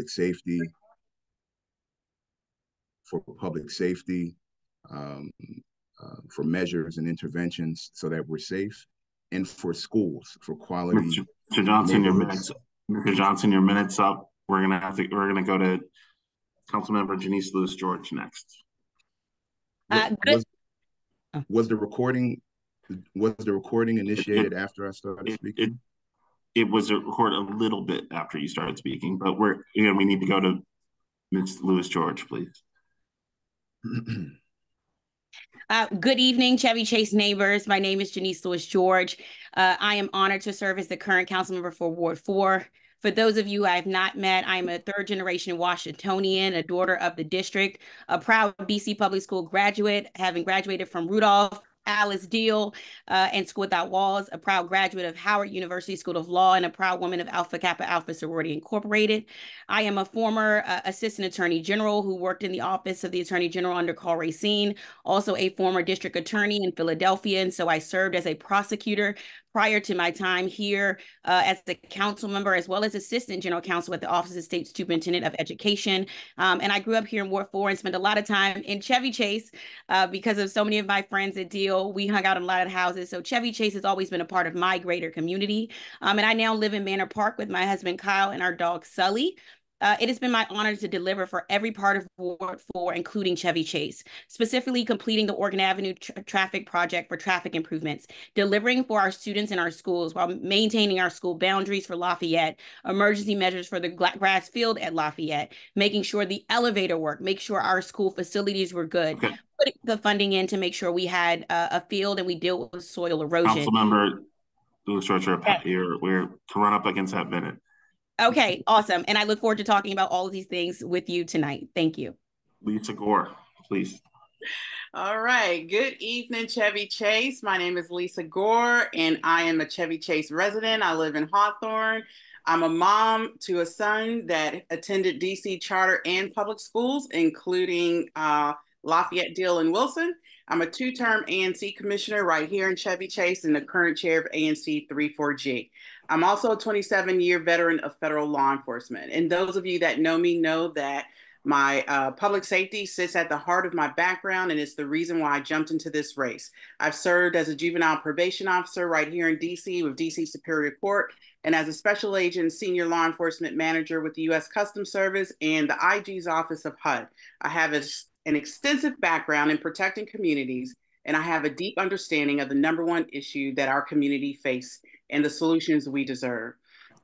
safety, for public safety, um, for measures and interventions so that we're safe, and for schools, for quality Mr. Johnson, neighborhoods. Mr. Johnson, your minutes up. We're gonna go to Councilmember Janice Lewis George next. Was the recording initiated after I started speaking? It was recorded a little bit after you started speaking, but we need to go to Ms. Lewis George, please. Good evening, Chevy Chase neighbors. My name is Janice Lewis George. I am honored to serve as the current council member for Ward 4. For those of you I have not met, I'm a third generation Washingtonian, a daughter of the district, a proud BC Public School graduate, having graduated from Rudolph Alice Deal and School Without Walls, a proud graduate of Howard University School of Law, and a proud woman of Alpha Kappa Alpha Sorority Incorporated. I am a former Assistant Attorney General who worked in the Office of the Attorney General under Carl Racine, also a former district attorney in Philadelphia, and so I served as a prosecutor prior to my time here as the council member, as well as assistant general counsel at the Office of the State Superintendent of Education. And I grew up here in Ward 4 and spent a lot of time in Chevy Chase because of so many of my friends at Deal. We hung out in a lot of houses. So Chevy Chase has always been a part of my greater community. And I now live in Manor Park with my husband, Kyle, and our dog, Sully. It has been my honor to deliver for every part of Ward 4, including Chevy Chase, specifically completing the Oregon Avenue traffic project for traffic improvements, delivering for our students in our schools while maintaining our school boundaries for Lafayette, emergency measures for the grass field at Lafayette, making sure the elevator worked, make sure our school facilities were good, putting the funding in to make sure we had a field and we deal with soil erosion. Councilmember Lewis George, we're to run up against that minute. Okay, awesome. And I look forward to talking about all of these things with you tonight. Thank you. Lisa Gore, please. All right. Good evening, Chevy Chase. My name is Lisa Gore, and I am a Chevy Chase resident. I live in Hawthorne. I'm a mom to a son that attended DC charter and public schools, including Lafayette, Deal, and Wilson. I'm a two-term ANC commissioner right here in Chevy Chase and the current chair of ANC 34G. I'm also a 27-year veteran of federal law enforcement. And those of you that know me know that my public safety sits at the heart of my background, and it's the reason why I jumped into this race. I've served as a juvenile probation officer right here in DC with DC Superior Court, and as a special agent senior law enforcement manager with the U.S. Customs Service and the IG's office of HUD. I have an extensive background in protecting communities, and I have a deep understanding of the #1 issue that our community face and the solutions we deserve.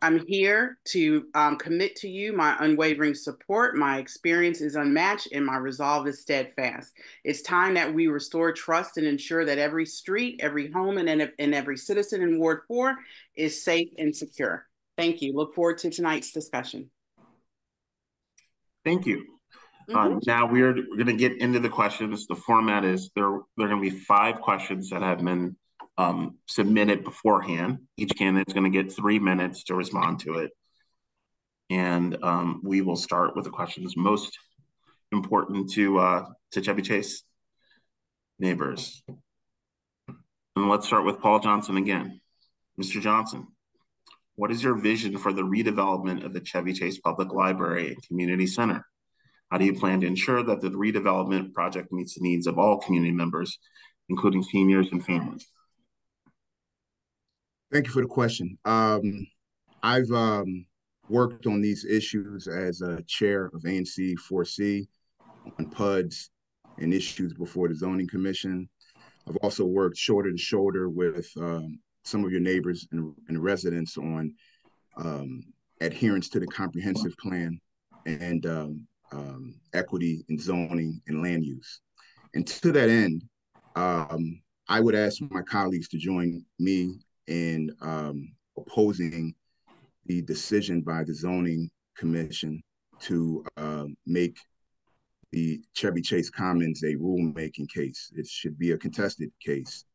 I'm here to commit to you my unwavering support. My experience is unmatched and my resolve is steadfast. It's time that we restore trust and ensure that every street, every home, and every citizen in Ward 4 is safe and secure. Thank you. Look forward to tonight's discussion. Thank you. Now we're going to get into the questions. The format is there are going to be 5 questions that have been submitted beforehand. Each candidate's going to get 3 minutes to respond to it. And we will start with the questions most important to Chevy Chase neighbors. And let's start with Paul Johnson again. Mr. Johnson, what is your vision for the redevelopment of the Chevy Chase Public Library and Community Center? How do you plan to ensure that the redevelopment project meets the needs of all community members, including seniors and families? Thank you for the question. I've worked on these issues as a chair of ANC 4C on PUDs and issues before the Zoning Commission. I've also worked shoulder to shoulder with some of your neighbors and residents on adherence to the comprehensive plan and equity in zoning and land use. And to that end, I would ask my colleagues to join me in opposing the decision by the Zoning Commission to make the Chevy Chase Commons a rulemaking case. It should be a contested case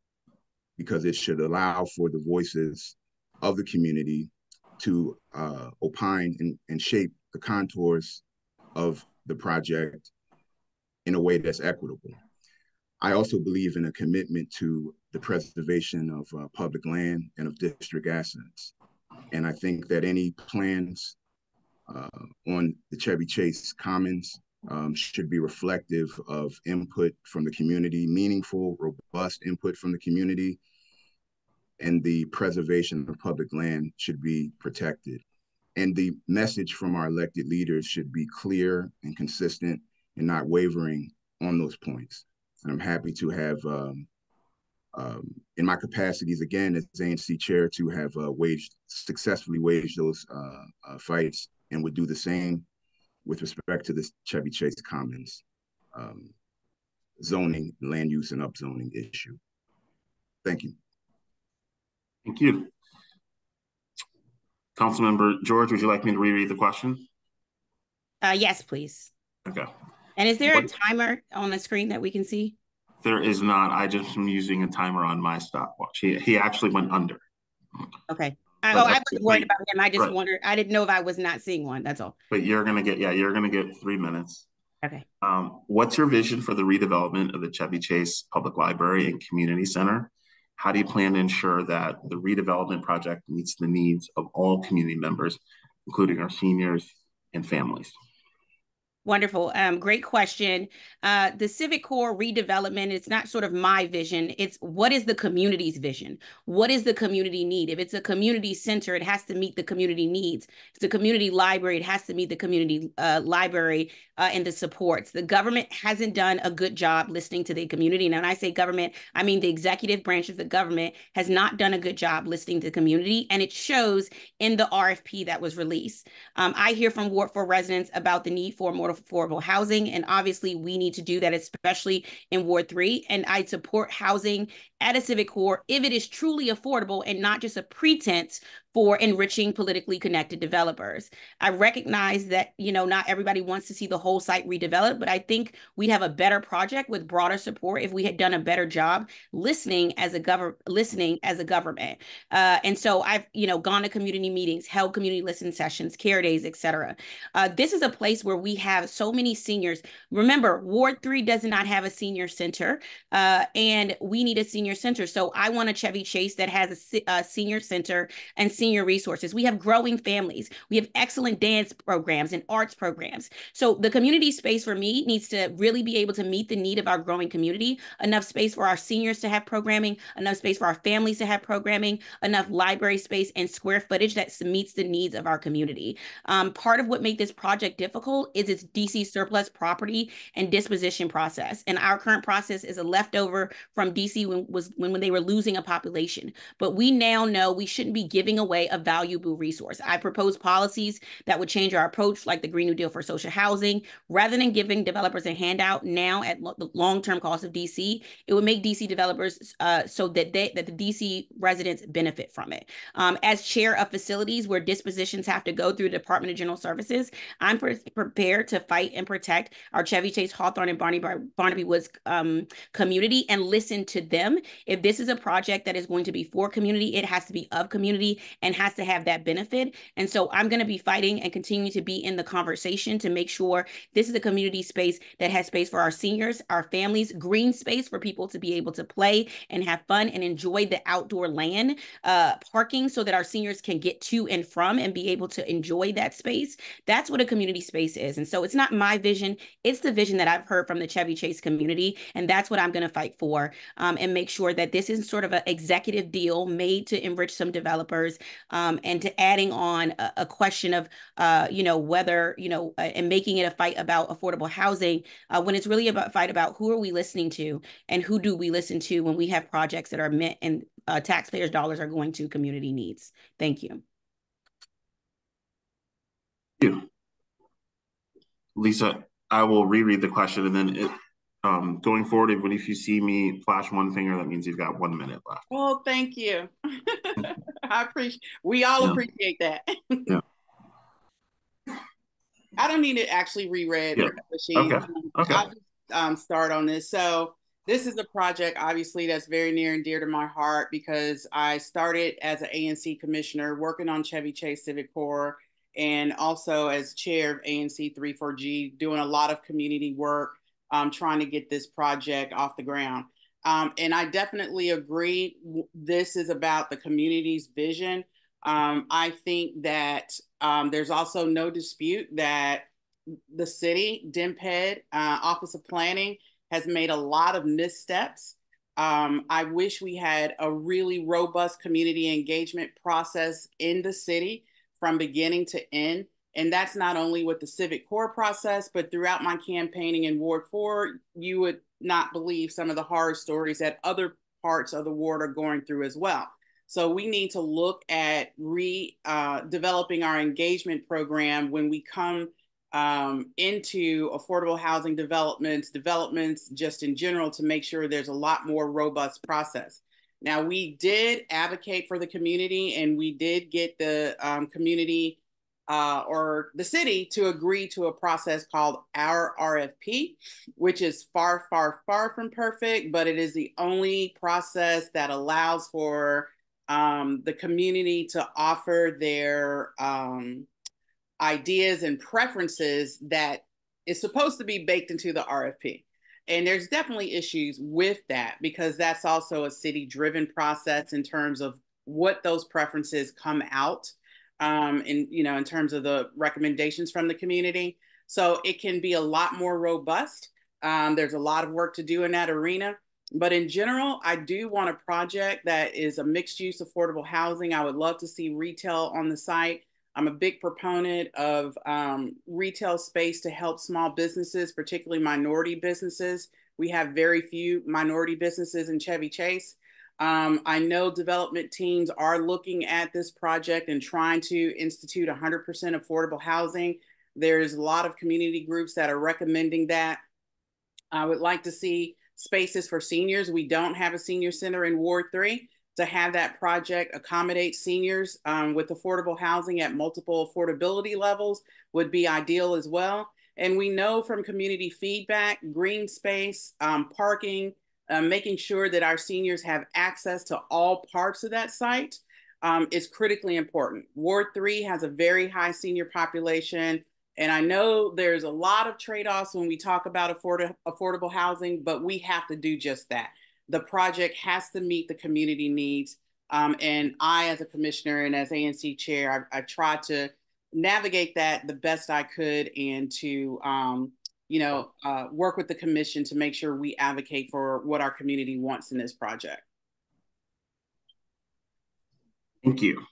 because it should allow for the voices of the community to opine and shape the contours of the project in a way that's equitable. I also believe in a commitment to the preservation of public land and of district assets. And I think that any plans on the Chevy Chase Commons should be reflective of input from the community, meaningful, robust input from the community, and the preservation of public land should be protected. And the message from our elected leaders should be clear and consistent and not wavering on those points. And I'm happy to have, in my capacities, again, as ANC chair, to have successfully waged those fights, and would do the same with respect to this Chevy Chase Commons zoning, land use, and upzoning issue. Thank you. Thank you. Councilmember George, would you like me to reread the question? Yes, please. Okay. And is there a timer on the screen that we can see? There is not. I just am using a timer on my stopwatch. He actually went under. Okay. I wasn't worried about him. I just wondered. I didn't know if I was not seeing one. That's all. But you're gonna get 3 minutes. Okay. What's your vision for the redevelopment of the Chevy Chase Public Library and Community Center? How do you plan to ensure that the redevelopment project meets the needs of all community members, including our seniors and families? Wonderful. Great question. The Civic Core redevelopment, it's not sort of my vision. It's what is the community's vision? What is the community need? If it's a community center, it has to meet the community needs. If it's a community library, it has to meet the community library and the supports. The government hasn't done a good job listening to the community. And when I say government, I mean the executive branch of the government has not done a good job listening to the community. And it shows in the RFP that was released. I hear from Ward 4 residents about the need for more affordable housing. And obviously we need to do that, especially in Ward 3. And I support housing at a Civic Core if it is truly affordable and not just a pretense for enriching politically connected developers. I recognize that, not everybody wants to see the whole site redeveloped, but I think we'd have a better project with broader support if we had done a better job listening as a government. And so I've, gone to community meetings, held community listen sessions, care days, etc. This is a place where we have so many seniors. Remember, Ward 3 does not have a senior center, and we need a senior center. So I want a Chevy Chase that has a senior center and senior resources. We have growing families. We have excellent dance programs and arts programs. So the community space for me needs to really be able to meet the need of our growing community, enough space for our seniors to have programming, enough space for our families to have programming, enough library space and square footage that meets the needs of our community. Part of what made this project difficult is its DC surplus property and disposition process. And our current process is a leftover from DC when they were losing a population. But we now know we shouldn't be giving away a valuable resource. I propose policies that would change our approach, like the Green New Deal for social housing. Rather than giving developers a handout now at the long-term cost of DC, it would make DC developers so that the DC residents benefit from it. As chair of facilities where dispositions have to go through the Department of General Services, I'm prepared to fight and protect our Chevy Chase, Hawthorne, and Barnaby Woods community and listen to them. If this is a project that is going to be for community, it has to be of community and has to have that benefit. And so I'm going to be fighting and continuing to be in the conversation to make sure this is a community space that has space for our seniors, our families, green space for people to be able to play and have fun and enjoy the outdoor land, parking so that our seniors can get to and from and be able to enjoy that space. That's what a community space is. And so it's not my vision, it's the vision that I've heard from the Chevy Chase community. And that's what I'm going to fight for, and make sure that this is sort of an executive deal made to enrich some developers, and to adding on a question of, whether, and making it a fight about affordable housing, when it's really about a fight about who are we listening to and who do we listen to when we have projects that are meant and taxpayers' dollars are going to community needs. Thank you. Thank you. Lisa, I will reread the question, and then going forward, if you see me flash one finger, that means you've got 1 minute left. Oh, thank you. We all appreciate that. Yeah. I don't need to actually reread the sheet. Okay. I'll just start on this. So this is a project, obviously, that's very near and dear to my heart because I started as an ANC commissioner working on Chevy Chase Civic Core and also as chair of ANC 34G, doing a lot of community work, trying to get this project off the ground. And I definitely agree. This is about the community's vision. I think that there's also no dispute that the city, DMPED, Office of Planning, has made a lot of missteps. I wish we had a really robust community engagement process in the city from beginning to end. And that's not only with the civic core process, but throughout my campaigning in Ward 4, you would not believe some of the horror stories that other parts of the ward are going through as well. So we need to look at developing our engagement program when we come into affordable housing developments just in general, to make sure there's a lot more robust process. Now, we did advocate for the community, and we did get the community or the city to agree to a process called our RFP, which is far, far, far from perfect, but it is the only process that allows for the community to offer their ideas and preferences that is supposed to be baked into the RFP. And there's definitely issues with that, because that's also a city-driven process in terms of what those preferences come out in terms of the recommendations from the community. So it can be a lot more robust. There's a lot of work to do in that arena. But in general, I do want a project that is a mixed use affordable housing. I would love to see retail on the site. I'm a big proponent of retail space to help small businesses, particularly minority businesses. We have very few minority businesses in Chevy Chase. I know development teams are looking at this project and trying to institute 100% affordable housing. There's a lot of community groups that are recommending that. I would like to see spaces for seniors. We don't have a senior center in Ward 3. To have that project accommodate seniors with affordable housing at multiple affordability levels would be ideal as well. And we know from community feedback, green space, parking, making sure that our seniors have access to all parts of that site is critically important. Ward 3 has a very high senior population. And I know there's a lot of trade-offs when we talk about affordable housing, but we have to do just that. The project has to meet the community needs. And I, as a commissioner and as ANC chair, I tried to navigate that the best I could, and to work with the commission to make sure we advocate for what our community wants in this project. Thank you.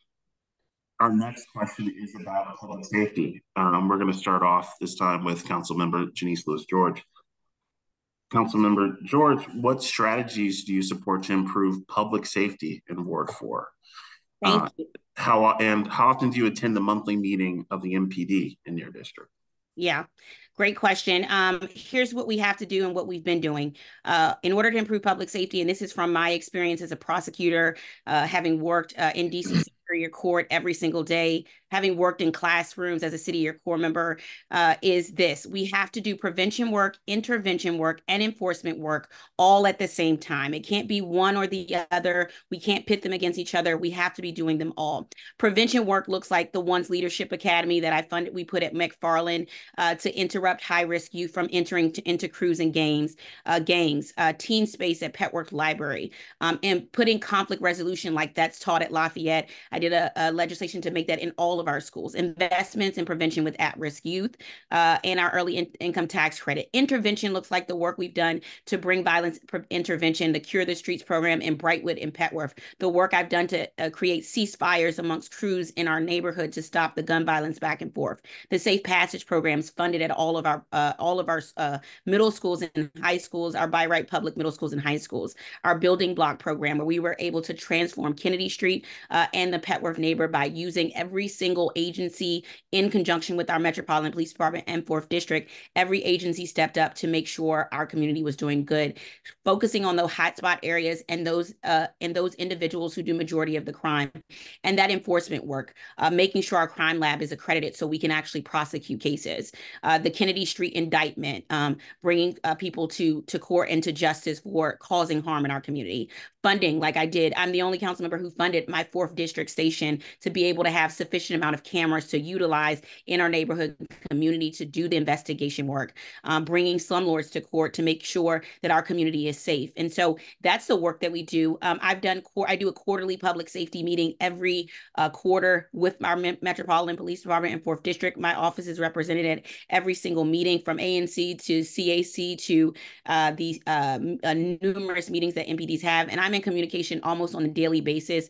Our next question is about public safety. We're going to start off this time with Councilmember Janice Lewis-George. Councilmember George, what strategies do you support to improve public safety in Ward 4? Thank you. How often do you attend the monthly meeting of the MPD in your district? Yeah, great question. Here's what we have to do and what we've been doing in order to improve public safety. And this is from my experience as a prosecutor, having worked in DC Superior Court every single day, having worked in classrooms as a city or core member, is this: we have to do prevention work, intervention work, and enforcement work all at the same time. It can't be one or the other. We can't pit them against each other. We have to be doing them all. Prevention work looks like the One's Leadership Academy that I funded. We put at McFarland to interrupt high-risk youth from entering into crews and gangs, teen space at Petworth Library, and putting conflict resolution like that's taught at Lafayette. I did a legislation to make that in all of our schools. Investments in prevention with at-risk youth, and our early income tax credit. Intervention looks like the work we've done to bring violence intervention, the Cure the Streets program in Brightwood and Petworth, the work I've done to create ceasefires amongst crews in our neighborhood to stop the gun violence back and forth, the Safe Passage programs funded at all of our middle schools and high schools, our by right public middle schools and high schools, our building block program where we were able to transform Kennedy Street and the Petworth neighbor by using every single agency in conjunction with our Metropolitan Police Department and 4th District. Every agency stepped up to make sure our community was doing good, focusing on those hotspot areas and those individuals who do majority of the crime. And that enforcement work, making sure our crime lab is accredited so we can actually prosecute cases. The Kennedy Street indictment, bringing people to court and to justice for causing harm in our community. Funding, like I did. I'm the only council member who funded my 4th District station to be able to have sufficient amount of cameras to utilize in our neighborhood community to do the investigation work, bringing slumlords to court to make sure that our community is safe. And so that's the work that we do. I do a quarterly public safety meeting every quarter with our Metropolitan Police Department and 4th District. My office is represented at every single meeting, from ANC to CAC to the numerous meetings that MPDs have. And I'm in communication almost on a daily basis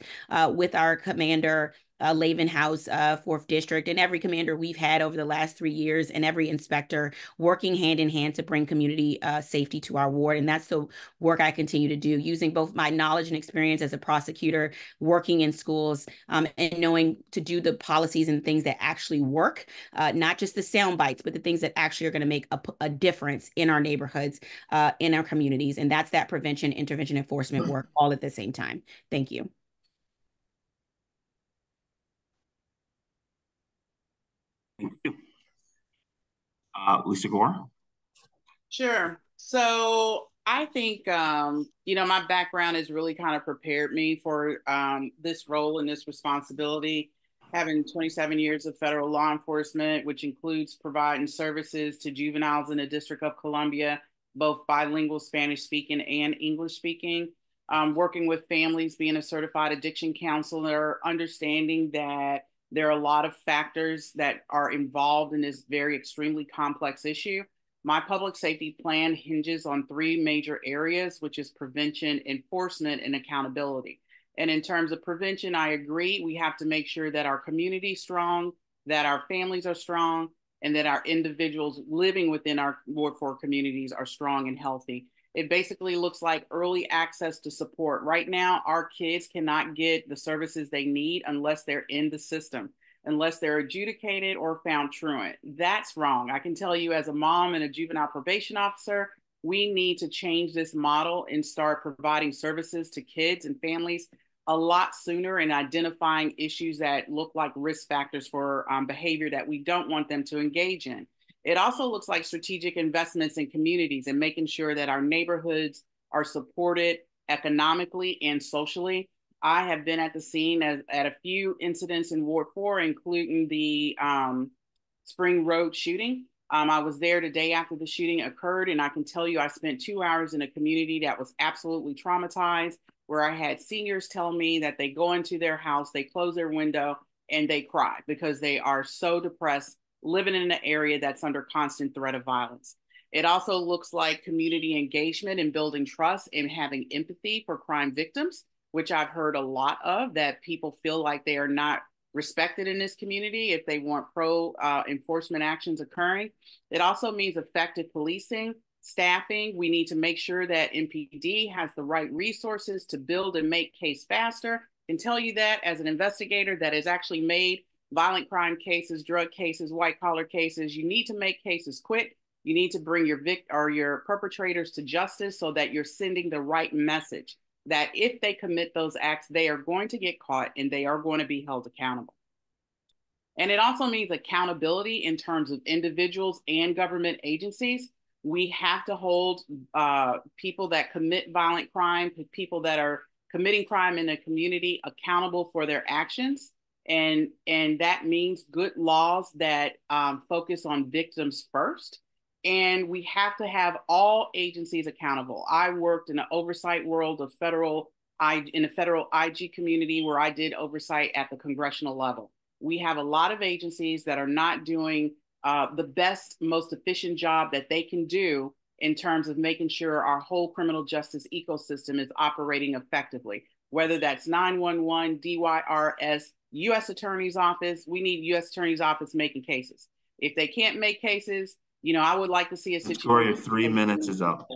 with our commander, Lavenhouse, 4th District, and every commander we've had over the last 3 years, and every inspector, working hand in hand to bring community safety to our ward. And that's the work I continue to do, using both my knowledge and experience as a prosecutor, working in schools, and knowing to do the policies and things that actually work, not just the sound bites, but the things that actually are going to make a difference in our neighborhoods, in our communities. And that's that prevention, intervention, enforcement work all at the same time. Thank you. Thank you. Lisa Gore? Sure. So I think, my background has really kind of prepared me for this role and this responsibility, having 27 years of federal law enforcement, which includes providing services to juveniles in the District of Columbia, both bilingual Spanish speaking and English speaking, working with families, being a certified addiction counselor, understanding that there are a lot of factors that are involved in this very extremely complex issue. My public safety plan hinges on 3 major areas, which is prevention, enforcement, and accountability. And in terms of prevention, I agree, we have to make sure that our community is strong, that our families are strong, and that our individuals living within our Ward 4 communities are strong and healthy. It basically looks like early access to support. Right now, our kids cannot get the services they need unless they're in the system, unless they're adjudicated or found truant. That's wrong. I can tell you, as a mom and a juvenile probation officer, we need to change this model and start providing services to kids and families a lot sooner, and identifying issues that look like risk factors for behavior that we don't want them to engage in. It also looks like strategic investments in communities and making sure that our neighborhoods are supported economically and socially. I have been at the scene at a few incidents in Ward 4, including the Spring Road shooting. I was there the day after the shooting occurred, and I can tell you I spent 2 hours in a community that was absolutely traumatized, where I had seniors tell me that they go into their house, they close their window, and they cry because they are so depressed, living in an area that's under constant threat of violence. It also looks like community engagement and building trust and having empathy for crime victims, which I've heard a lot of, that people feel like they are not respected in this community if they want pro-enforcement actions occurring. It also means effective policing, staffing. We need to make sure that MPD has the right resources to build and make case faster. I can tell you that as an investigator that has actually made violent crime cases, drug cases, white collar cases, you need to make cases quick. You need to bring your perpetrators to justice so that you're sending the right message, that if they commit those acts, they are going to get caught and they are going to be held accountable. And it also means accountability in terms of individuals and government agencies. We have to hold people that commit violent crime, people that are committing crime in the community, accountable for their actions. And that means good laws that focus on victims first. And we have to have all agencies accountable. I worked in the oversight world of in the federal IG community, where I did oversight at the congressional level. We have a lot of agencies that are not doing the best, most efficient job that they can do in terms of making sure our whole criminal justice ecosystem is operating effectively, whether that's 911, DYRS, U.S. Attorney's Office. We need U.S. Attorney's Office making cases. If they can't make cases, I would like to see a situation. Victoria, 3 minutes is up.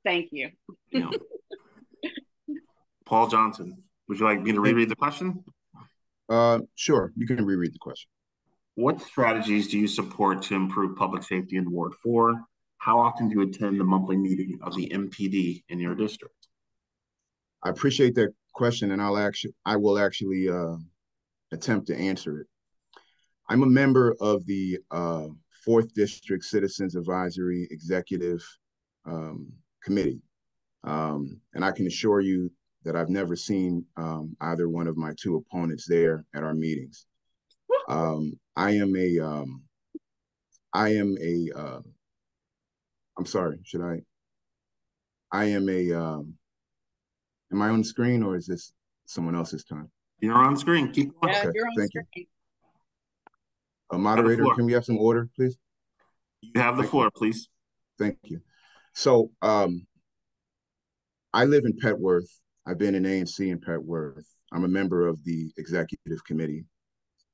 Thank you. Paul Johnson, would you like me to reread the question? Sure, you can reread the question. What strategies do you support to improve public safety in Ward 4? How often do you attend the monthly meeting of the MPD in your district? I appreciate that question, and I will actually attempt to answer it. I'm a member of the 4th District Citizens Advisory Executive Committee. And I can assure you that I've never seen either one of my two opponents there at our meetings. I'm sorry, am I on the screen or is this someone else's turn? You're on screen. Keep going. Yeah, Okay, you're on thank screen. you. Moderator, can we have some order, please? You have the floor, please. Thank you. So I live in Petworth. I've been in ANC in Petworth. I'm a member of the executive committee,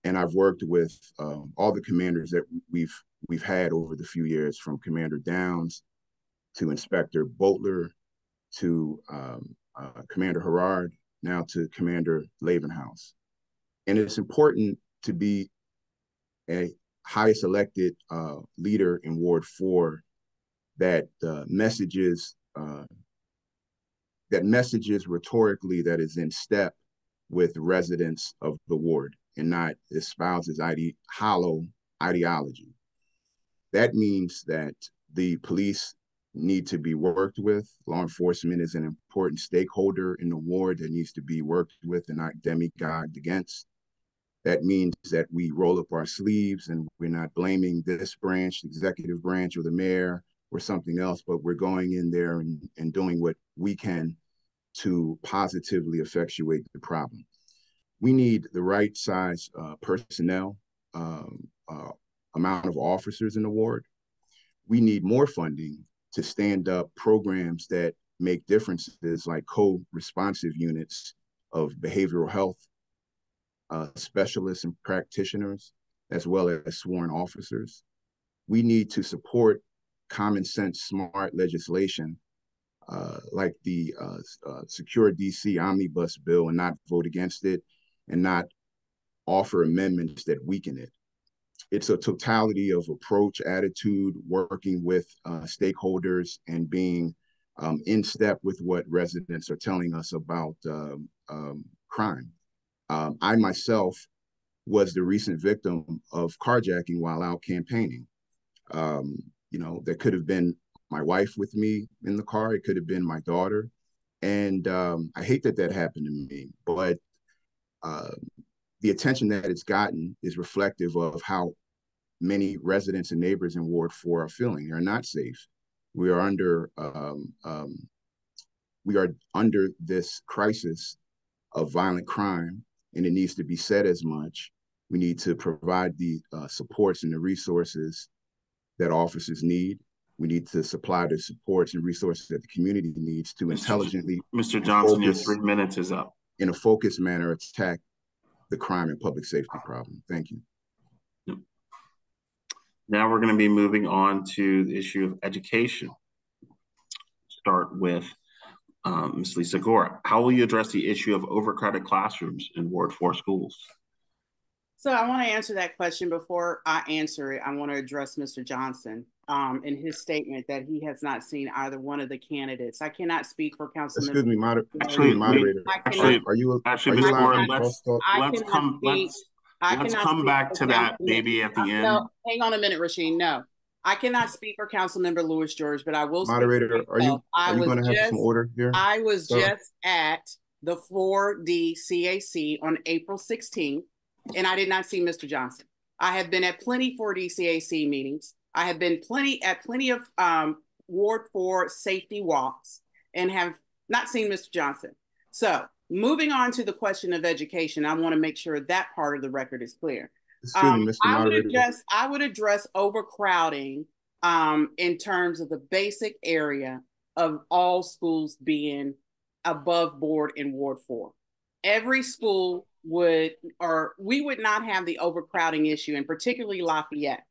and I've worked with all the commanders that we've had over the few years, from Commander Downs to Inspector Boatler to Commander Herard, now to Commander Lavenhouse. And it's important to be a highest elected leader in Ward 4 that messages rhetorically that is in step with residents of the ward and not espouses hollow ideology. That means that the police need to be worked with. Law enforcement is an important stakeholder in the ward that needs to be worked with and not demagogued against. That means that we roll up our sleeves and we're not blaming this branch, the executive branch, or the mayor or something else, but we're going in there and doing what we can to positively effectuate the problem. We need the right size personnel, amount of officers in the ward. We need more funding to stand up programs that make differences, like co-responsive units of behavioral health specialists and practitioners, as well as sworn officers. We need to support common sense, smart legislation like the Secure DC Omnibus Bill, and not vote against it and not offer amendments that weaken it. It's a totality of approach, attitude, working with stakeholders, and being in step with what residents are telling us about crime. I myself was the recent victim of carjacking while out campaigning. There could have been my wife with me in the car. It could have been my daughter. And I hate that happened to me, but the attention that it's gotten is reflective of how many residents and neighbors in Ward 4 are feeling. They're not safe. We are under this crisis of violent crime, and it needs to be said as much. We need to provide the supports and the resources that officers need. We need to supply the supports and resources that the community needs to intelligently. Mr. Johnson, your 3 minutes is up. In a focused manner, attack the crime and public safety problem. Thank you. Now we're going to be moving on to the issue of education. Start with Ms. Lisa Gore. How will you address the issue of overcrowded classrooms in Ward 4 schools? So I want to answer that question. Before I answer it, I want to address Mr. Johnson in his statement that he has not seen either one of the candidates. I cannot speak for Councilmember. Excuse me, moderator. Are you allowed to let's come back to that maybe at the end. No, hang on a minute, Rasheen. No, I cannot speak for Councilmember Louis George, but I will. Moderator, are you going to have some order here? I was just at the 4D CAC on April 16th. And I did not see Mr. Johnson. I have been at plenty 4D CAC meetings. I have been at plenty of Ward 4 safety walks and have not seen Mr. Johnson. So moving on to the question of education, I want to make sure that part of the record is clear. Excuse me, Mr. Moderator. I would address overcrowding in terms of the basic area of all schools being above board in Ward 4. Every school we would not have the overcrowding issue, and particularly Lafayette,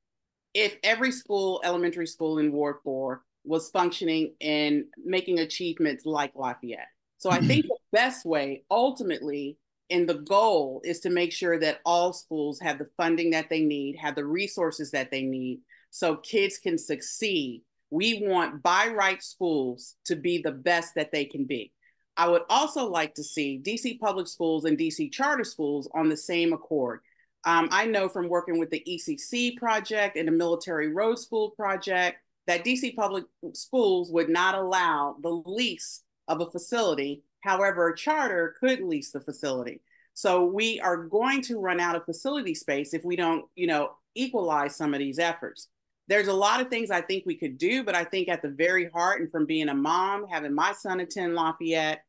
if every school, elementary school in Ward 4 was functioning and making achievements like Lafayette. So I think the best way, ultimately, and the goal is to make sure that all schools have the funding that they need, have the resources that they need, so kids can succeed. We want by right schools to be the best that they can be. I would also like to see DC public schools and DC charter schools on the same accord. I know from working with the ECC project and the Military Road School project that DC public schools would not allow the lease of a facility However, a charter could lease the facility. So we are going to run out of facility space if we don't, equalize some of these efforts. There's a lot of things I think we could do, but I think at the very heart, and from being a mom, having my son attend Lafayette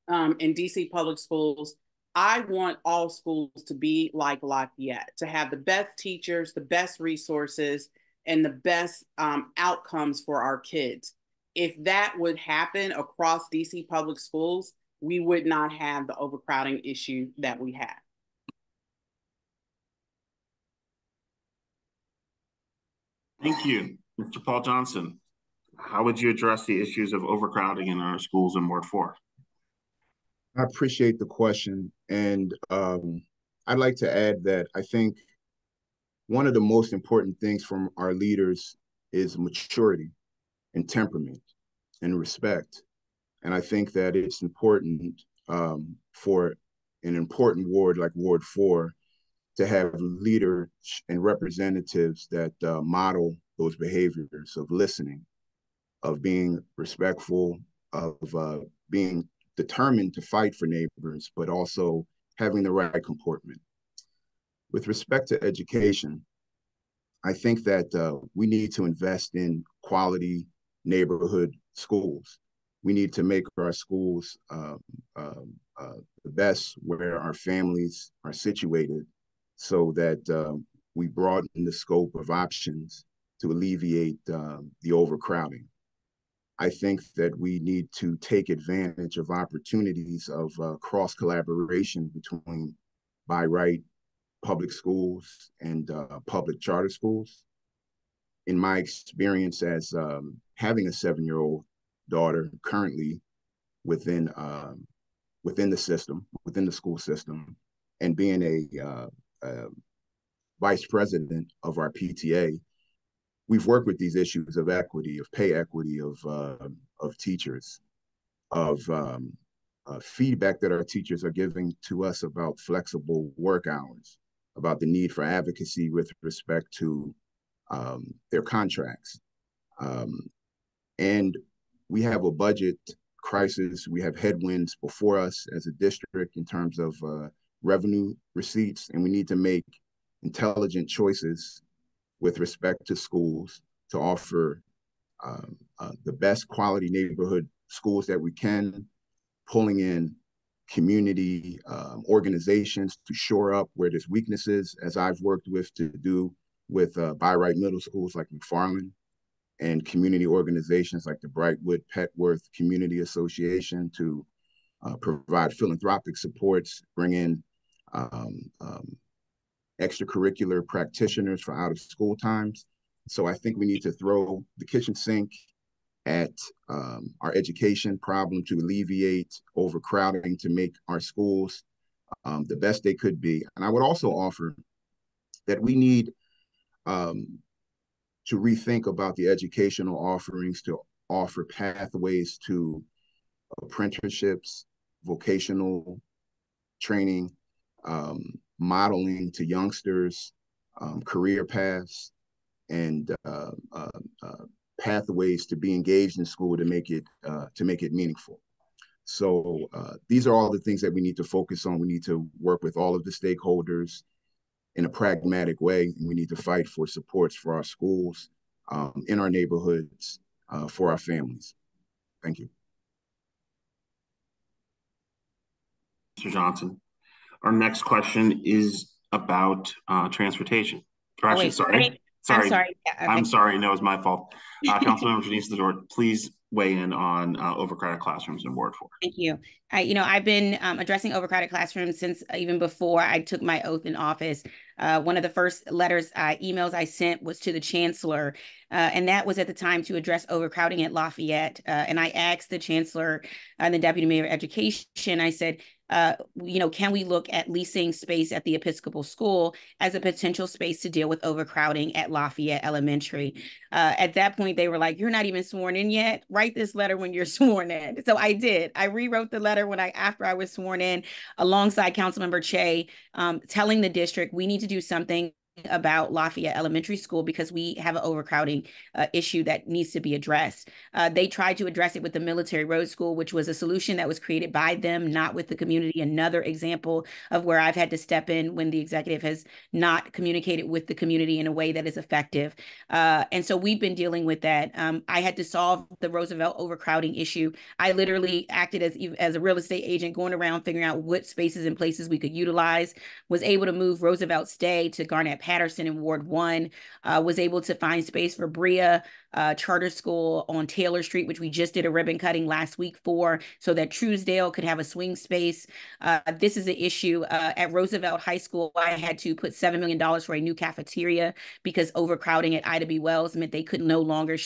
in DC public schools, I want all schools to be like Lafayette, to have the best teachers, the best resources, and the best outcomes for our kids. If that would happen across DC public schools, we would not have the overcrowding issue that we have. Thank you. Mr. Paul Johnson, how would you address the issues of overcrowding in our schools in Ward 4? I appreciate the question. And I'd like to add that I think one of the most important things from our leaders is maturity and temperament and respect. And I think that it's important for an important ward like Ward 4 to have leaders and representatives that model those behaviors of listening, of being respectful, of being determined to fight for neighbors, but also having the right comportment. With respect to education, I think that we need to invest in quality neighborhood schools. We need to make our schools the best where our families are situated, so that we broaden the scope of options to alleviate the overcrowding. I think that we need to take advantage of opportunities of cross-collaboration between by right public schools and public charter schools. In my experience as having a 7-year-old daughter currently within the system, within the school system, and being a vice president of our PTA, we've worked with these issues of equity, of pay equity, of teachers, of feedback that our teachers are giving to us about flexible work hours, about the need for advocacy with respect to their contracts. And we have a budget crisis. We have headwinds before us as a district in terms of revenue receipts, and we need to make intelligent choices with respect to schools to offer the best quality neighborhood schools that we can, pulling in community organizations to shore up where there's weaknesses, as I've worked with to do with by right middle schools like McFarland, and community organizations like the Brightwood Petworth Community Association to provide philanthropic supports, bring in extracurricular practitioners for out of school times. So I think we need to throw the kitchen sink at our education problem to alleviate overcrowding, to make our schools the best they could be. And I would also offer that we need to rethink about the educational offerings, to offer pathways to apprenticeships, vocational training, modeling to youngsters, career paths, and pathways to be engaged in school to make it meaningful. So these are all the things that we need to focus on. We need to work with all of the stakeholders in a pragmatic way, and we need to fight for supports for our schools, in our neighborhoods, for our families. Thank you. Mr. Johnson, our next question is about transportation. Or actually, sorry. I'm sorry. Yeah, okay. I'm sorry. No, it's my fault. Councilmember Janice DeJord, please weigh in on overcrowded classrooms in Ward 4. Thank you. I've been addressing overcrowded classrooms since even before I took my oath in office. One of the first emails I sent was to the chancellor, and that was at the time to address overcrowding at Lafayette. And I asked the chancellor and the deputy mayor of education, I said, can we look at leasing space at the Episcopal school as a potential space to deal with overcrowding at Lafayette Elementary? At that point, they were like, "You're not even sworn in yet. Write this letter when you're sworn in." So I did. I rewrote the letter after I was sworn in, alongside Councilmember Che, telling the district we need to do something about Lafayette Elementary School because we have an overcrowding issue that needs to be addressed. They tried to address it with the Military Road School, which was a solution that was created by them, not with the community. Another example of where I've had to step in when the executive has not communicated with the community in a way that is effective. And so we've been dealing with that. I had to solve the Roosevelt overcrowding issue. I literally acted as a real estate agent, going around figuring out what spaces and places we could utilize, was able to move Roosevelt Stay to Garnett Patterson in Ward 1, was able to find space for Bria Charter School on Taylor Street, which we just did a ribbon cutting last week for, so that Truesdale could have a swing space. This is an issue at Roosevelt High School. I had to put $7 million for a new cafeteria because overcrowding at Ida B. Wells meant they could no longer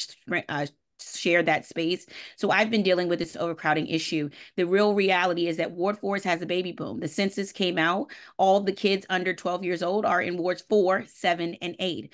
share that space. So I've been dealing with this overcrowding issue. The real reality is that Ward 4 has a baby boom. The census came out. All the kids under 12 years old are in Wards 4, 7, and 8.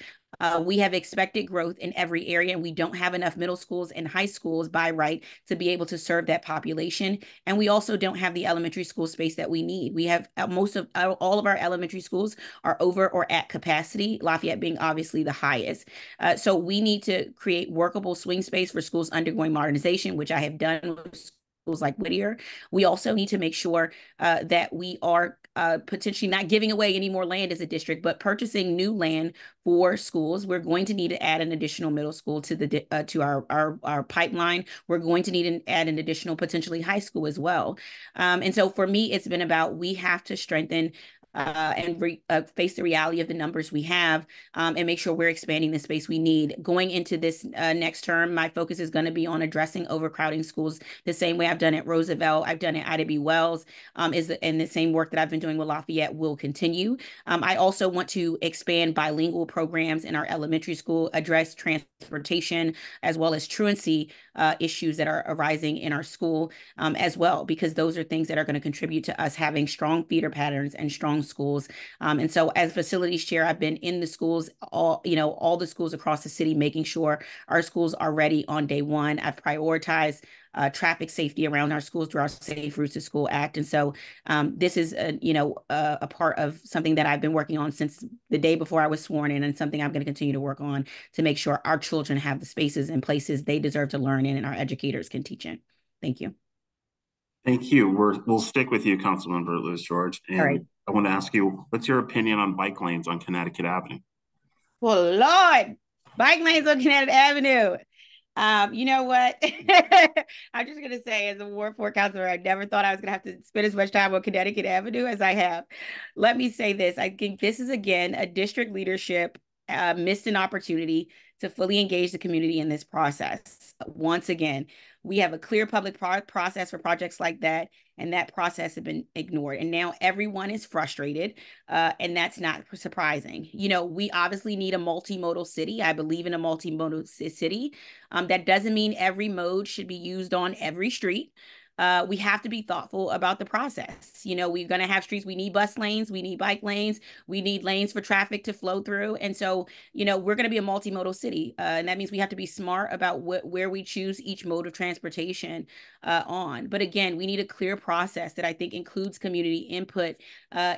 We have expected growth in every area, and we don't have enough middle schools and high schools by right to be able to serve that population. And we also don't have the elementary school space that we need. We have all of our elementary schools are over or at capacity, Lafayette being obviously the highest. So we need to create workable swing space for schools undergoing modernization, which I have done with schools like Whittier. We also need to make sure that we are potentially not giving away any more land as a district, but purchasing new land for schools. We're going to need to add an additional middle school to the to our pipeline. We're going to need to add an additional potentially high school as well. And so for me, it's been about we have to strengthen and face the reality of the numbers we have and make sure we're expanding the space we need. Going into this next term, my focus is going to be on addressing overcrowding schools the same way I've done at Roosevelt, I've done at Ida B. Wells, and the same work that I've been doing with Lafayette will continue. I also want to expand bilingual programs in our elementary school, address transportation as well as truancy issues that are arising in our school as well, because those are things that are going to contribute to us having strong feeder patterns and strong schools. And so as facilities chair, I've been in the schools, all the schools across the city, making sure our schools are ready on day one. I've prioritized traffic safety around our schools through our Safe Routes to School Act. And so this is, a part of something that I've been working on since the day before I was sworn in, and something I'm going to continue to work on to make sure our children have the spaces and places they deserve to learn in and our educators can teach in. Thank you. Thank you. We'll stick with you, Councilmember Lewis George. And right. I want to ask you, what's your opinion on bike lanes on Connecticut Avenue? Well, Lord, bike lanes on Connecticut Avenue. You know what? I'm just going to say, as a Ward 4 councilor, I never thought I was going to have to spend as much time on Connecticut Avenue as I have. Let me say this. I think this is, again, a district leadership missed an opportunity to fully engage the community in this process. Once again, we have a clear public process for projects like that, and that process has been ignored. And now everyone is frustrated, and that's not surprising. We obviously need a multimodal city. I believe in a multimodal city. That doesn't mean every mode should be used on every street. We have to be thoughtful about the process. We're going to have streets. We need bus lanes. We need bike lanes. We need lanes for traffic to flow through. And so, we're going to be a multimodal city. And that means we have to be smart about where we choose each mode of transportation on. But again, we need a clear process that I think includes community input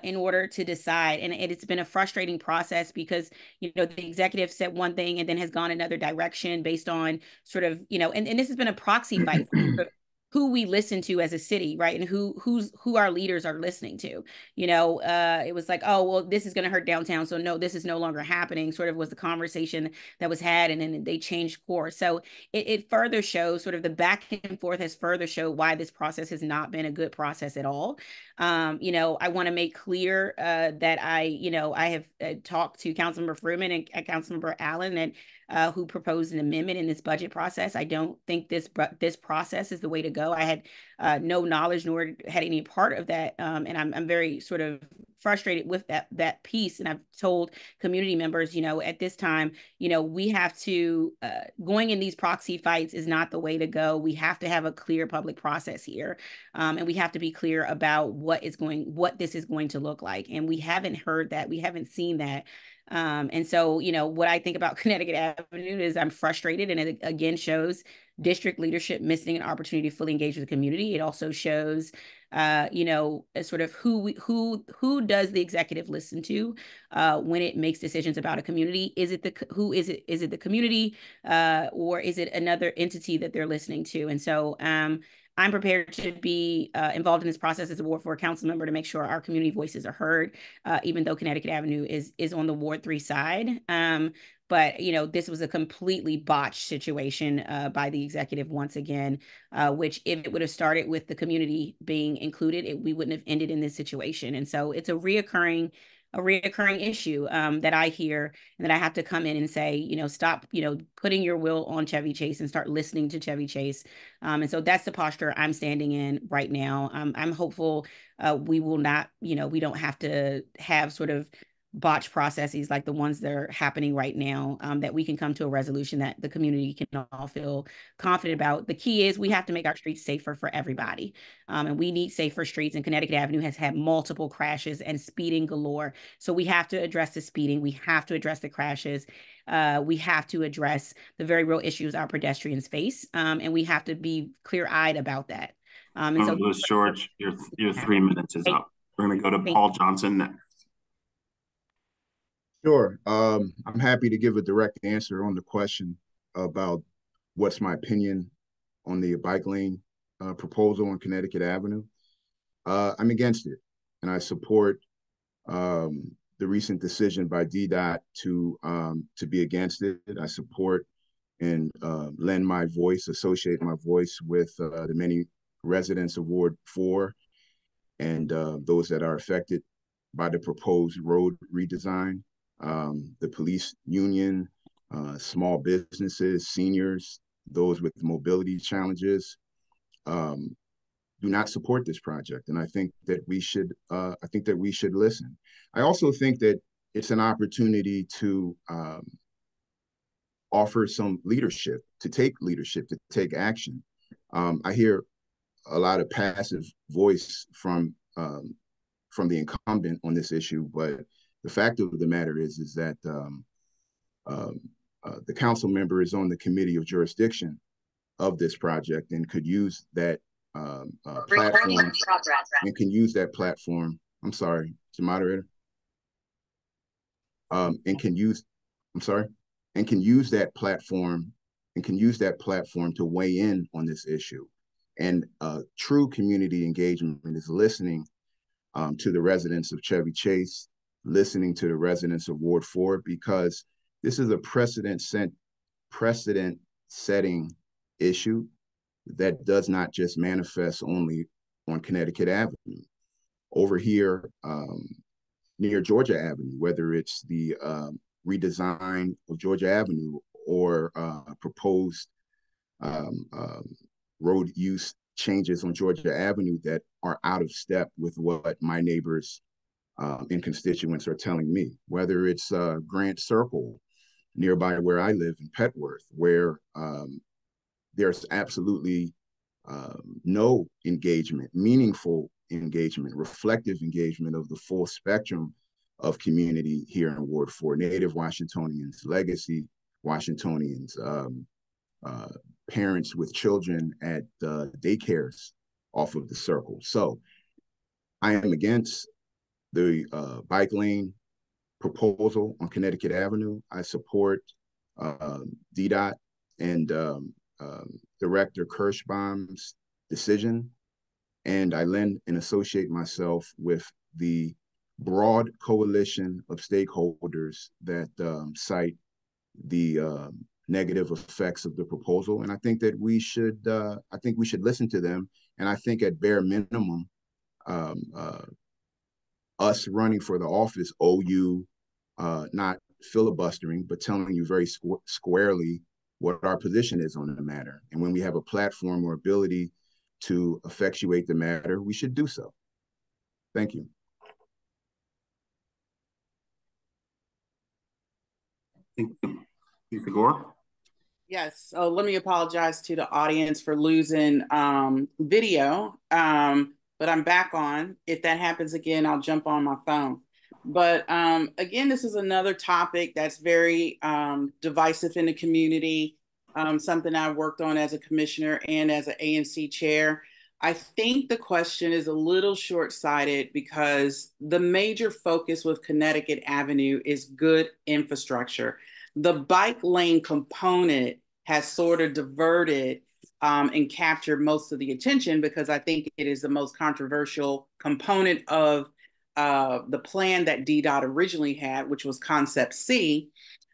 in order to decide. And it's been a frustrating process because, the executive said one thing and then has gone another direction based on sort of, and this has been a proxy fight for who we listen to as a city, right? And who our leaders are listening to. It was like, oh, well, this is going to hurt downtown, so no, this is no longer happening, sort of was the conversation that was had, and then they changed course. So it further shows, sort of the back and forth has further showed why this process has not been a good process at all. I want to make clear that I have talked to Councilmember Freeman and Councilmember Allen, and who proposed an amendment in this budget process. I don't think this process is the way to go. I had no knowledge nor had any part of that, and I'm very sort of frustrated with that piece. And I've told community members, at this time, we have to going in these proxy fights is not the way to go. We have to have a clear public process here, and we have to be clear about what this is going to look like. And we haven't heard that. We haven't seen that. And so, you know, what I think about Connecticut Avenue is I'm frustrated, and it again shows district leadership missing an opportunity to fully engage with the community. It also shows, you know, sort of who does the executive listen to when it makes decisions about a community? Is it the community, or is it another entity that they're listening to? And so, I'm prepared to be involved in this process as a Ward 4 council member to make sure our community voices are heard, even though Connecticut Avenue is on the Ward 3 side. But, you know, this was a completely botched situation by the executive once again, which if it would have started with the community being included, we wouldn't have ended in this situation. And so it's a reoccurring issue that I hear, and that I have to come in and say, you know, stop, you know, putting your will on Chevy Chase and start listening to Chevy Chase. And so that's the posture I'm standing in right now. I'm hopeful we will not, you know, we don't have to have sort of botch processes like the ones that are happening right now, that we can come to a resolution that the community can all feel confident about. The key is we have to make our streets safer for everybody. And we need safer streets, and Connecticut Avenue has had multiple crashes and speeding galore. So we have to address the speeding. We have to address the crashes. We have to address the very real issues our pedestrians face. And we have to be clear-eyed about that. And so, Louis George, your 3 minutes is up. We're going to go to Paul Johnson next. Sure. I'm happy to give a direct answer on the question about what's my opinion on the bike lane proposal on Connecticut Avenue. I'm against it, and I support the recent decision by DDOT to be against it. I support and lend my voice, associate my voice with the many residents of Ward 4 and those that are affected by the proposed road redesign. The police union, small businesses, seniors, those with mobility challenges, do not support this project. And I think that we should listen. I also think that it's an opportunity to offer some leadership, to take action. I hear a lot of passive voice from the incumbent on this issue, but the fact of the matter is that the council member is on the committee of jurisdiction of this project and could use that platform and can use that platform. I'm sorry, to moderator. And can use that platform to weigh in on this issue. And true community engagement is listening to the residents of Chevy Chase, listening to the residents of Ward 4, because this is a precedent-setting issue that does not just manifest only on Connecticut Avenue. Over here near Georgia Avenue, whether it's the redesign of Georgia Avenue or proposed road use changes on Georgia Avenue that are out of step with what my neighbors and constituents are telling me, whether it's Grant Circle nearby where I live in Petworth, where there's absolutely no engagement, meaningful engagement, reflective engagement of the full spectrum of community here in Ward 4, Native Washingtonians, legacy Washingtonians, parents with children at daycares off of the circle. So I am against the bike lane proposal on Connecticut Avenue. I support DDOT and Director Kirschbaum's decision, and I lend and associate myself with the broad coalition of stakeholders that cite the negative effects of the proposal. And I think that we should listen to them. And I think at bare minimum, us running for the office owe you not filibustering, but telling you very squarely what our position is on the matter. And when we have a platform or ability to effectuate the matter, we should do so. Thank you. Thank you. Lisa Gore? Yes, so let me apologize to the audience for losing video, but I'm back on. If that happens again, I'll jump on my phone. But again, this is another topic that's very divisive in the community, something I've worked on as a commissioner and as an ANC chair. I think the question is a little short-sighted because the major focus with Connecticut Avenue is good infrastructure. The bike lane component has sort of diverted and captured most of the attention because I think it is the most controversial component of the plan that DDOT originally had, which was Concept C.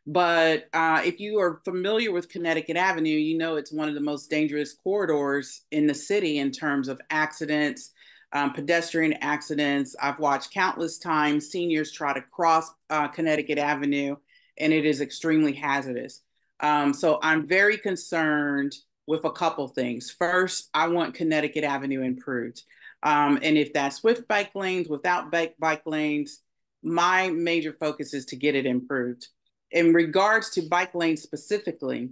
But if you are familiar with Connecticut Avenue, you know it's one of the most dangerous corridors in the city in terms of accidents, pedestrian accidents. I've watched countless times seniors try to cross Connecticut Avenue, and it is extremely hazardous. So I'm very concerned with a couple things. First, I want Connecticut Avenue improved. And if that's with bike lanes, without bike lanes, my major focus is to get it improved. In regards to bike lanes specifically,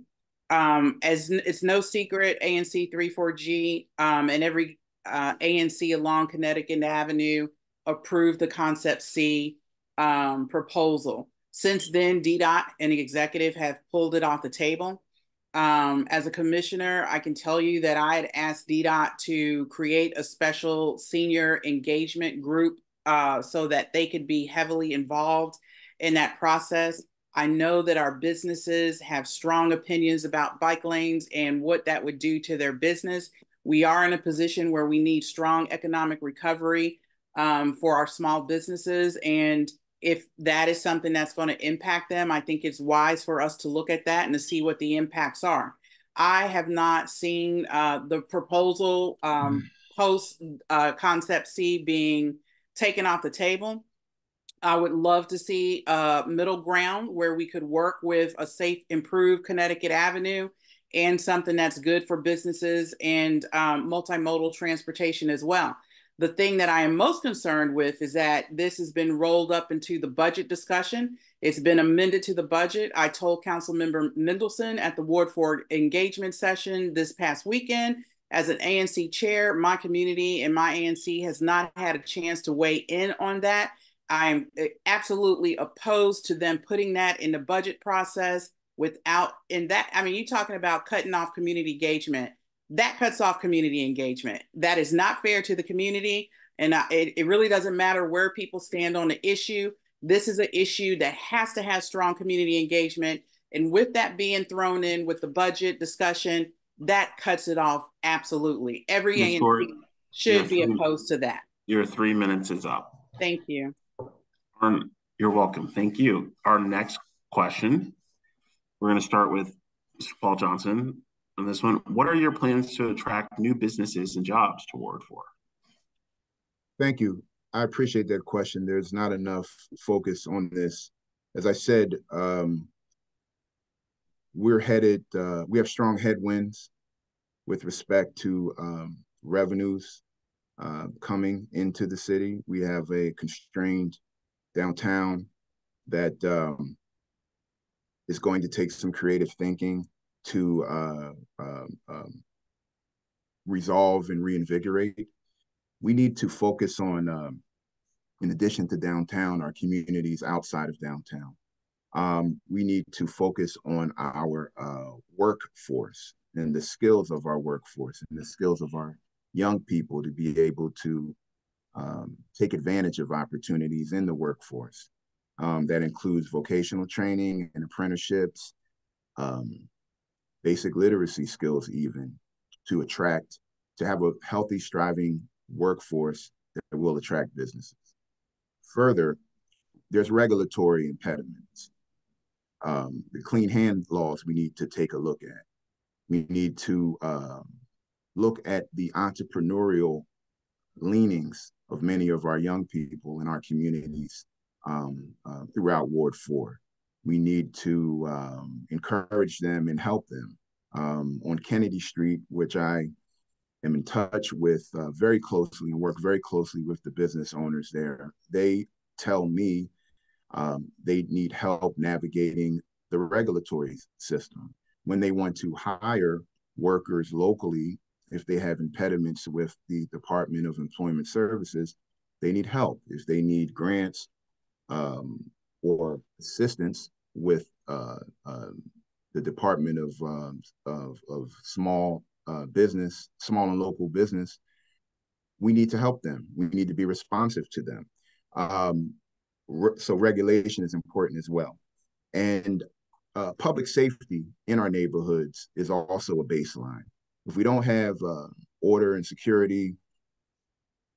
as it's no secret, ANC 34G and every ANC along Connecticut Avenue approved the Concept C proposal. Since then, DDOT and the executive have pulled it off the table. As a commissioner, I can tell you that I had asked DDOT to create a special senior engagement group so that they could be heavily involved in that process. I know that our businesses have strong opinions about bike lanes and what that would do to their business. We are in a position where we need strong economic recovery for our small businesses. And if that is something that's going to impact them, I think it's wise for us to look at that and to see what the impacts are. I have not seen the proposal post Concept C being taken off the table. I would love to see a middle ground where we could work with a safe, improved Connecticut Avenue and something that's good for businesses and multimodal transportation as well. The thing that I am most concerned with is that this has been rolled up into the budget discussion. It's been amended to the budget. I told Councilmember Mendelson at the Ward 4 engagement session this past weekend, as an ANC chair, my community and my ANC has not had a chance to weigh in on that. I'm absolutely opposed to them putting that in the budget process without, in that, I mean, you're talking about cutting off community engagement. That cuts off community engagement. That is not fair to the community. And it really doesn't matter where people stand on the issue. This is an issue that has to have strong community engagement. And with that being thrown in with the budget discussion, that cuts it off absolutely. Every ANC should be opposed to that. Your 3 minutes is up. Thank you. You're welcome. Thank you. Our next question, we're going to start with Mr. Paul Johnson on this one. What are your plans to attract new businesses and jobs to Ward 4? Thank you. I appreciate that question. There's not enough focus on this. As I said, we're headed, we have strong headwinds with respect to revenues coming into the city. We have a constrained downtown that is going to take some creative thinking to resolve and reinvigorate. We need to focus on, in addition to downtown, our communities outside of downtown. We need to focus on our workforce and the skills of our workforce and the skills of our young people to be able to take advantage of opportunities in the workforce. That includes vocational training and apprenticeships, basic literacy skills even, to attract, to have a healthy, striving workforce that will attract businesses. Further, there's regulatory impediments. The clean hand laws we need to take a look at. We need to look at the entrepreneurial leanings of many of our young people in our communities throughout Ward 4. We need to encourage them and help them. On Kennedy Street, which I am in touch with very closely and work very closely with the business owners there, they tell me they need help navigating the regulatory system. When they want to hire workers locally, if they have impediments with the Department of Employment Services, they need help. If they need grants or assistance with the Department of Small Business, Small and Local Business, we need to help them. We need to be responsive to them. So regulation is important as well. And public safety in our neighborhoods is also a baseline. If we don't have order and security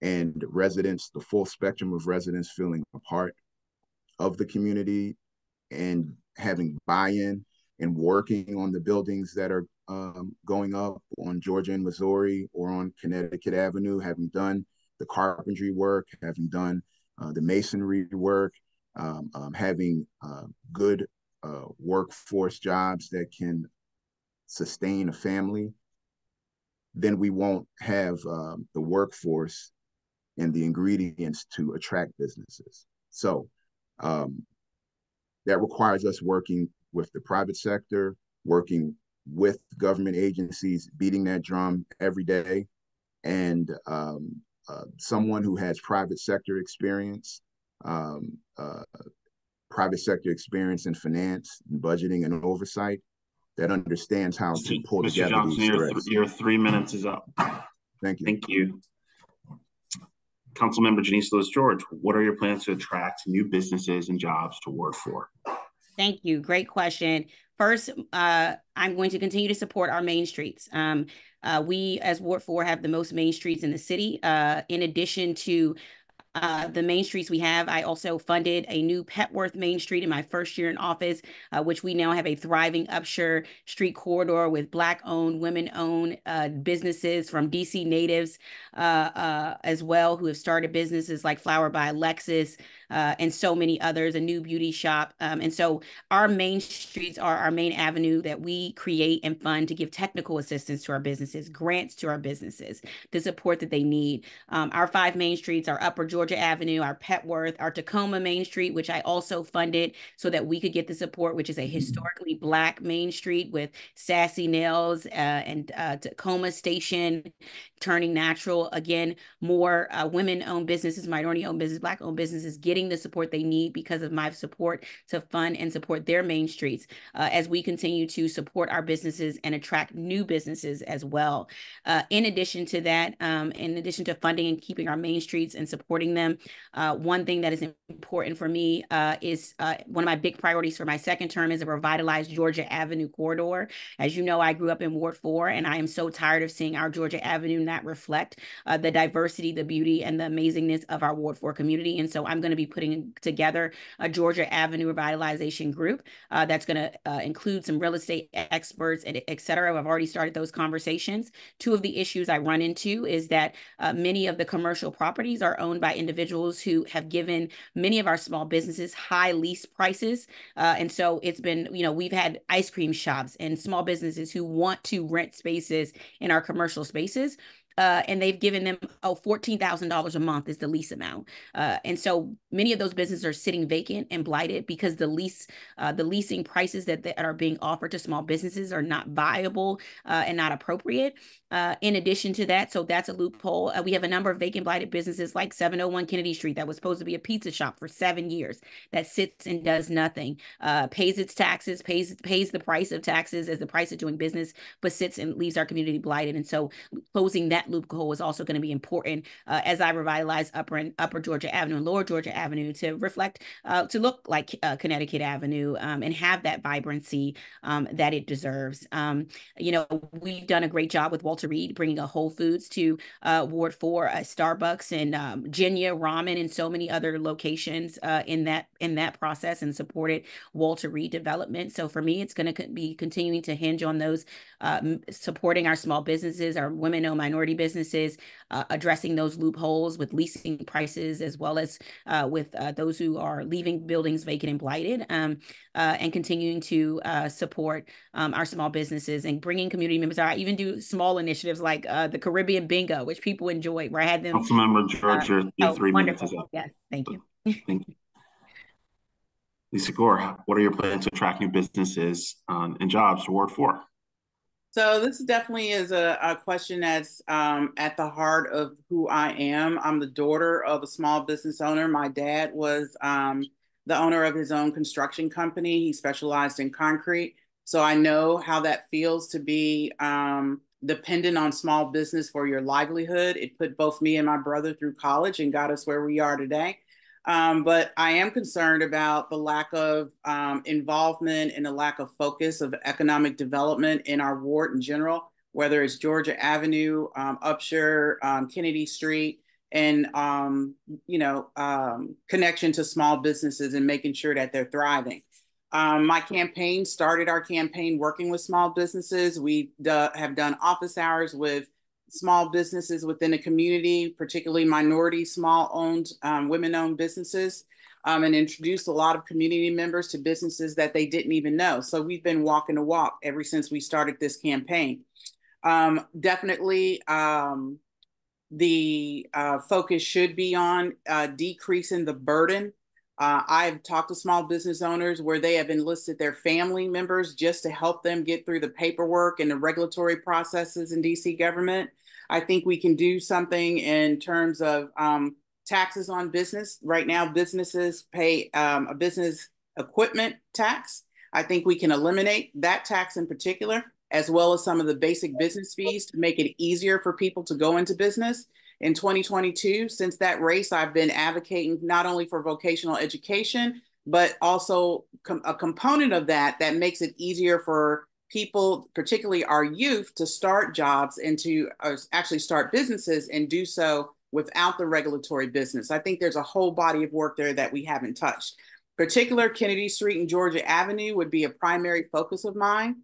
and residents, the full spectrum of residents feeling a part of the community and having buy-in and working on the buildings that are going up on Georgia and Missouri or on Connecticut Avenue, having done the carpentry work, having done the masonry work, having good workforce jobs that can sustain a family, then we won't have the workforce and the ingredients to attract businesses. So that requires us working with the private sector, working with government agencies, beating that drum every day. And someone who has private sector experience in finance, and budgeting, and oversight, that understands how to pull Mr. together Johnson, these threads. your 3 minutes is up. Thank you. Thank you. Councilmember Janice Lewis-George, what are your plans to attract new businesses and jobs to Ward 4? Thank you. Great question. First, I'm going to continue to support our main streets. We, as Ward 4, have the most main streets in the city. In addition to the main streets we have, I also funded a new Petworth Main Street in my first year in office, which we now have a thriving Upshur Street corridor with Black-owned, women-owned businesses from DC natives as well, who have started businesses like Flower by Alexis and so many others, a new beauty shop. And so our main streets are our main avenue that we create and fund to give technical assistance to our businesses, grants to our businesses, the support that they need. Our 5 main streets are Upper Georgia Avenue, our Petworth, our Tacoma Main Street, which I also funded so that we could get the support, which is a historically Black Main Street with Sassy Nails and Tacoma Station turning natural. Again, more women-owned businesses, minority-owned businesses, Black-owned businesses getting the support they need because of my support to fund and support their main streets as we continue to support our businesses and attract new businesses as well. In addition to that, in addition to funding and keeping our main streets and supporting them, one thing that is important for me is one of my big priorities for my second term is a revitalized Georgia Avenue corridor. As you know, I grew up in Ward 4, and I am so tired of seeing our Georgia Avenue not reflect the diversity, the beauty, and the amazingness of our Ward 4 community. And so I'm going to be putting together a Georgia Avenue revitalization group that's going to include some real estate experts, and et cetera. I've already started those conversations. Two of the issues I run into is that many of the commercial properties are owned by individuals who have given many of our small businesses high lease prices. And so it's been, we've had ice cream shops and small businesses who want to rent spaces in our commercial spaces. And they've given them, $14,000 a month is the lease amount. And so many of those businesses are sitting vacant and blighted because the leasing prices that are being offered to small businesses are not viable and not appropriate. In addition to that, so that's a loophole. We have a number of vacant blighted businesses like 701 Kennedy Street that was supposed to be a pizza shop for 7 years that sits and does nothing, pays its taxes, pays the price of taxes as the price of doing business, but sits and leaves our community blighted. And so closing that loophole is also going to be important as I revitalize Upper Georgia Avenue and Lower Georgia Avenue to reflect, to look like Connecticut Avenue and have that vibrancy that it deserves. We've done a great job with Walter Reed bringing a Whole Foods to Ward 4, Starbucks and Jinya Ramen and so many other locations in that process, and supported Walter Reed development. So for me, it's going to be continuing to hinge on those supporting our small businesses, our women-owned minority businesses, addressing those loopholes with leasing prices, as well as with those who are leaving buildings vacant and blighted, and continuing to support our small businesses and bringing community members. I even do small initiatives like the Caribbean Bingo, which people enjoy, where I had them. Councilmember George, your 3 minutes is up. Yes, thank you. Thank you. Lisa Gore, what are your plans to attract new businesses and jobs to Ward 4? So this definitely is a question that's at the heart of who I am. I'm the daughter of a small business owner. My dad was the owner of his own construction company. He specialized in concrete. So I know how that feels to be dependent on small business for your livelihood. It put both me and my brother through college and got us where we are today. But I am concerned about the lack of involvement and the lack of focus of economic development in our ward in general, whether it's Georgia Avenue, Upshur, Kennedy Street, and connection to small businesses and making sure that they're thriving. My campaign started our campaign working with small businesses. We have done office hours with small businesses within the community, particularly minority, small-owned, women-owned businesses, and introduced a lot of community members to businesses that they didn't even know. So we've been walking the walk ever since we started this campaign. Definitely, the focus should be on decreasing the burden. I've talked to small business owners where they have enlisted their family members just to help them get through the paperwork and the regulatory processes in DC government. I think we can do something in terms of taxes on business. Right now, businesses pay a business equipment tax. I think we can eliminate that tax in particular, as well as some of the basic business fees to make it easier for people to go into business. In 2022, since that race, I've been advocating not only for vocational education, but also a component of that makes it easier for people, particularly our youth, to start jobs and to actually start businesses and do so without the regulatory business. I think there's a whole body of work there that we haven't touched. Particular Kennedy Street and Georgia Avenue would be a primary focus of mine.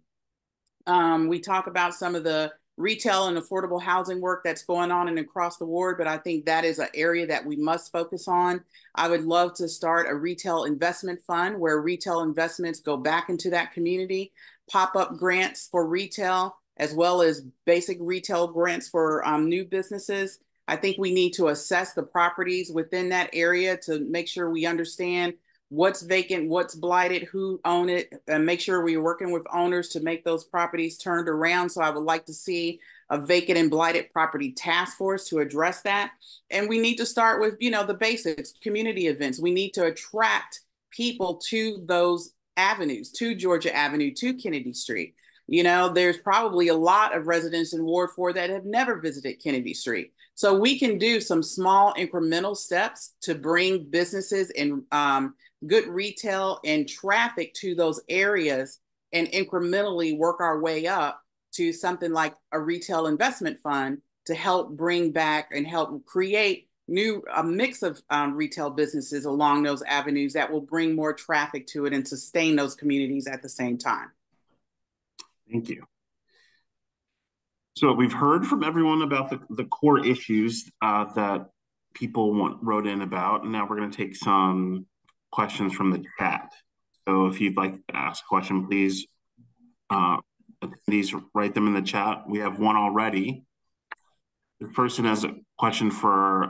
We talk about some of the retail and affordable housing work that's going on and across the ward, but I think that is an area that we must focus on. I would love to start a retail investment fund where retail investments go back into that community, pop-up grants for retail, as well as basic retail grants for new businesses. I think we need to assess the properties within that area to make sure we understand what's vacant, what's blighted, who own it, and make sure we're working with owners to make those properties turned around. So I would like to see a vacant and blighted property task force to address that. And we need to start with, the basics, community events. We need to attract people to those avenues, to Georgia Avenue, to Kennedy Street. There's probably a lot of residents in Ward 4 that have never visited Kennedy Street. So we can do some small incremental steps to bring businesses and good retail and traffic to those areas and incrementally work our way up to something like a retail investment fund to help bring back and help create a mix of retail businesses along those avenues that will bring more traffic to it and sustain those communities at the same time. Thank you. So we've heard from everyone about the core issues that people wrote in about, and now we're going to take some questions from the chat. So if you'd like to ask a question, please attendees write them in the chat. We have one already. This person has a question for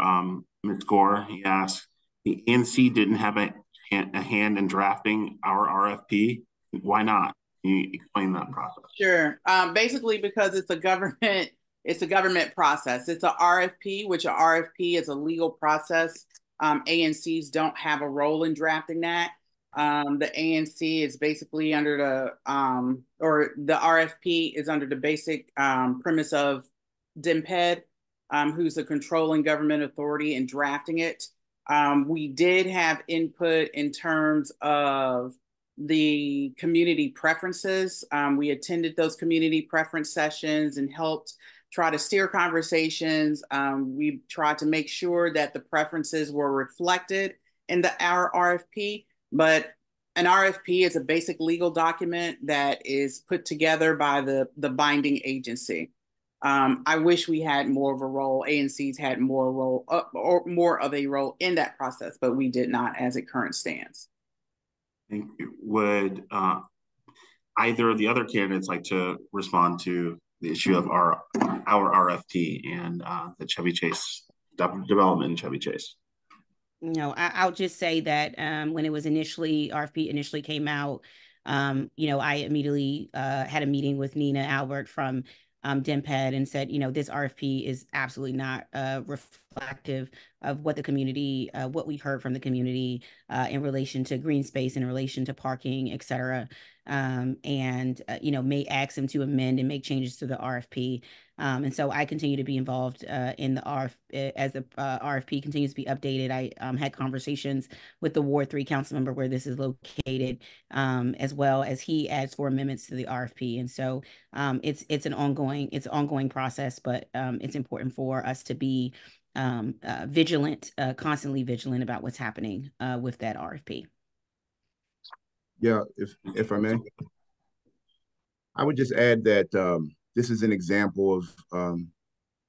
Ms. Gore. He asks, the ANC didn't have a hand in drafting our RFP. Why not? Can you explain that process? Sure. Basically, because it's a government process. It's a RFP, which a RFP is a legal process. ANCs don't have a role in drafting that. The ANC is basically under the RFP is under the basic premise of DMPED, who's the controlling government authority in drafting it. We did have input in terms of the community preferences. We attended those community preference sessions and helped try to steer conversations. We tried to make sure that the preferences were reflected in our RFP, but an RFP is a basic legal document that is put together by the binding agency. I wish we had more of a role, ANCs had more of a role in that process, but we did not as it current stands. Thank you. Would either of the other candidates like to respond to the issue of our RFP and the Chevy Chase development in Chevy Chase? No, I'll just say that when it was RFP initially came out, I immediately had a meeting with Nina Albert from DMPED and said, this RFP is absolutely not reflective of what the community, what we've heard from the community in relation to green space, in relation to parking, et cetera. And may ask them to amend and make changes to the RFP. And so I continue to be involved in the as the RFP continues to be updated. I had conversations with the Ward 3 council member where this is located, as well as he adds for amendments to the RFP. And so it's an ongoing process, but it's important for us to be vigilant, constantly vigilant about what's happening with that RFP. Yeah, if I may, I would just add that this is an example of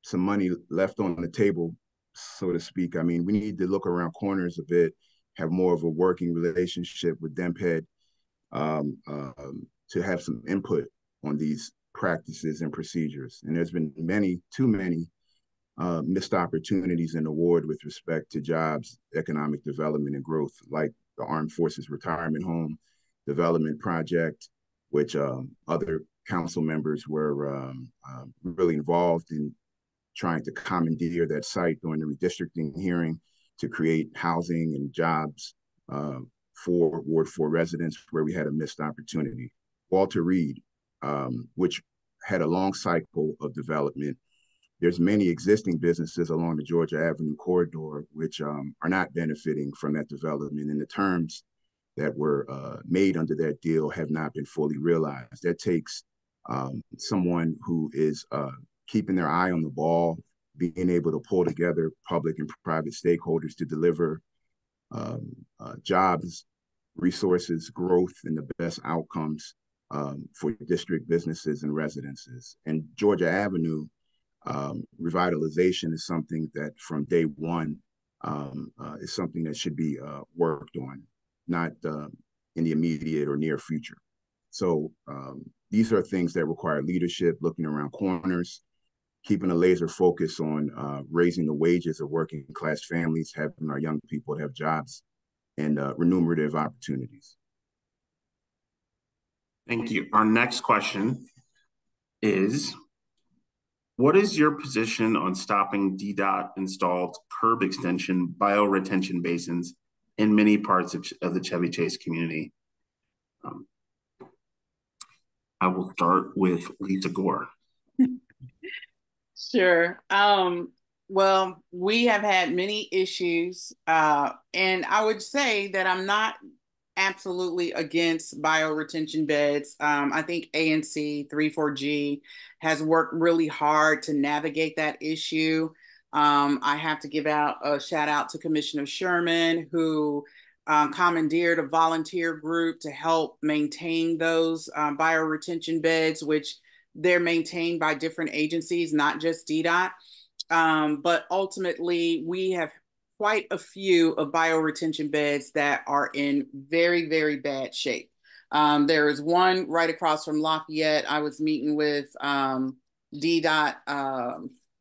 some money left on the table, so to speak. I mean, we need to look around corners a bit, have more of a working relationship with DEMPED to have some input on these practices and procedures. And there's been too many missed opportunities in the ward with respect to jobs, economic development, and growth, like the Armed Forces Retirement Home Development Project, which other council members were really involved in trying to commandeer that site during the redistricting hearing to create housing and jobs for Ward 4 residents, where we had a missed opportunity. Walter Reed, which had a long cycle of development. There's many existing businesses along the Georgia Avenue corridor which are not benefiting from that development, and the terms that were made under that deal have not been fully realized. That takes someone who is keeping their eye on the ball, being able to pull together public and private stakeholders to deliver jobs, resources, growth, and the best outcomes for district businesses and residences. And Georgia Avenue revitalization is something that from day one is something that should be worked on, not in the immediate or near future. So these are things that require leadership, looking around corners, keeping a laser focus on raising the wages of working class families, having our young people have jobs and remunerative opportunities. Thank you. Our next question is, what is your position on stopping DDOT installed curb extension bioretention basins in many parts of the Chevy Chase community? I will start with Lisa Gore. Sure. Well, we have had many issues, and I would say that I'm not absolutely against bioretention beds. I think ANC 34G has worked really hard to navigate that issue. I have to give out a shout out to Commissioner Sherman, who commandeered a volunteer group to help maintain those bioretention beds, which they're maintained by different agencies, not just DDOT. But ultimately, we have quite a few of bioretention beds that are in very, very bad shape. There is one right across from Lafayette. I was meeting with DDOT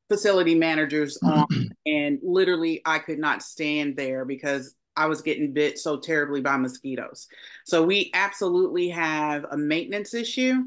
facility managers on, and literally I could not stand there because I was getting bit so terribly by mosquitoes. So we absolutely have a maintenance issue.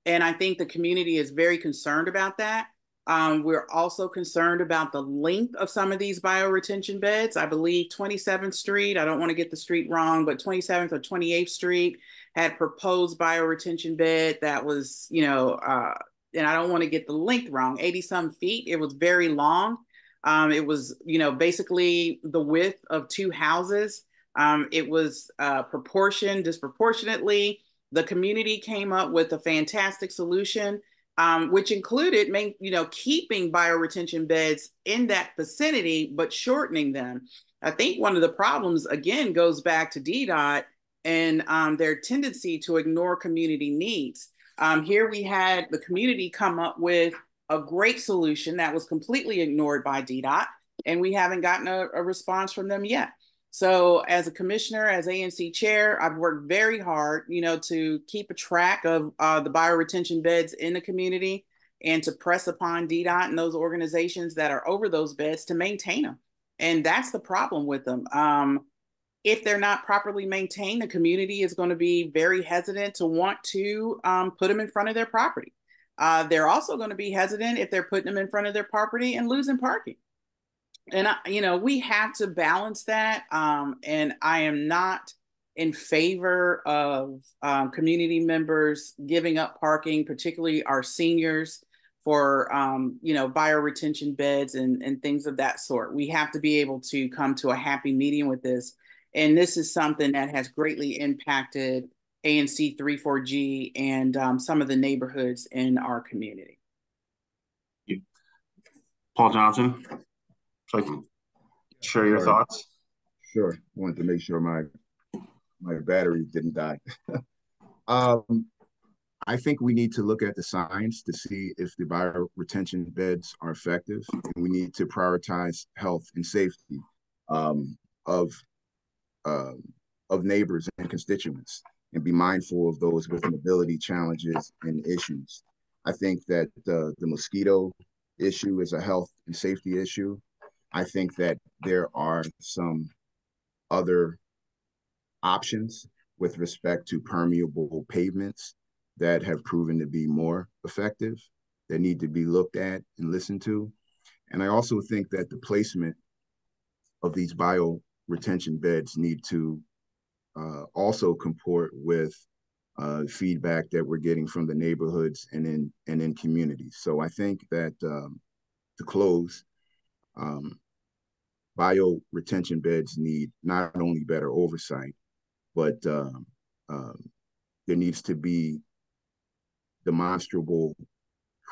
And I think the community is very concerned about that. We're also concerned about the length of some of these bioretention beds. I believe 27th Street, I don't want to get the street wrong, but 27th or 28th Street had proposed bioretention bed that was, and I don't want to get the length wrong, 80 some feet. It was very long. It was, basically the width of two houses. It was proportioned disproportionately. The community came up with a fantastic solution, which included, keeping bioretention beds in that vicinity, but shortening them. I think one of the problems, again, goes back to DDOT and their tendency to ignore community needs. Here we had the community come up with a great solution that was completely ignored by DDOT, and we haven't gotten a response from them yet. So as a commissioner, as ANC chair, I've worked very hard, to keep a track of the bioretention beds in the community and to press upon DDOT and those organizations that are over those beds to maintain them. And that's the problem with them. If they're not properly maintained, the community is going to be very hesitant to want to put them in front of their property. They're also going to be hesitant if they're putting them in front of their property and losing parking. And we have to balance that. And I am not in favor of community members giving up parking, particularly our seniors, for bioretention beds and things of that sort. We have to be able to come to a happy medium with this. And this is something that has greatly impacted ANC 34G and some of the neighborhoods in our community. Paul Johnson, so I can share your thoughts. Sure. Wanted to make sure my battery didn't die. I think we need to look at the science to see if the bioretention beds are effective, and we need to prioritize health and safety of neighbors and constituents, and be mindful of those with mobility challenges and issues. I think that the mosquito issue is a health and safety issue. I think that there are some other options with respect to permeable pavements that have proven to be more effective, that need to be looked at and listened to. And I also think that the placement of these bioretention beds need to also comport with feedback that we're getting from the neighborhoods and in communities. So I think that to close, bioretention beds need not only better oversight, but there needs to be demonstrable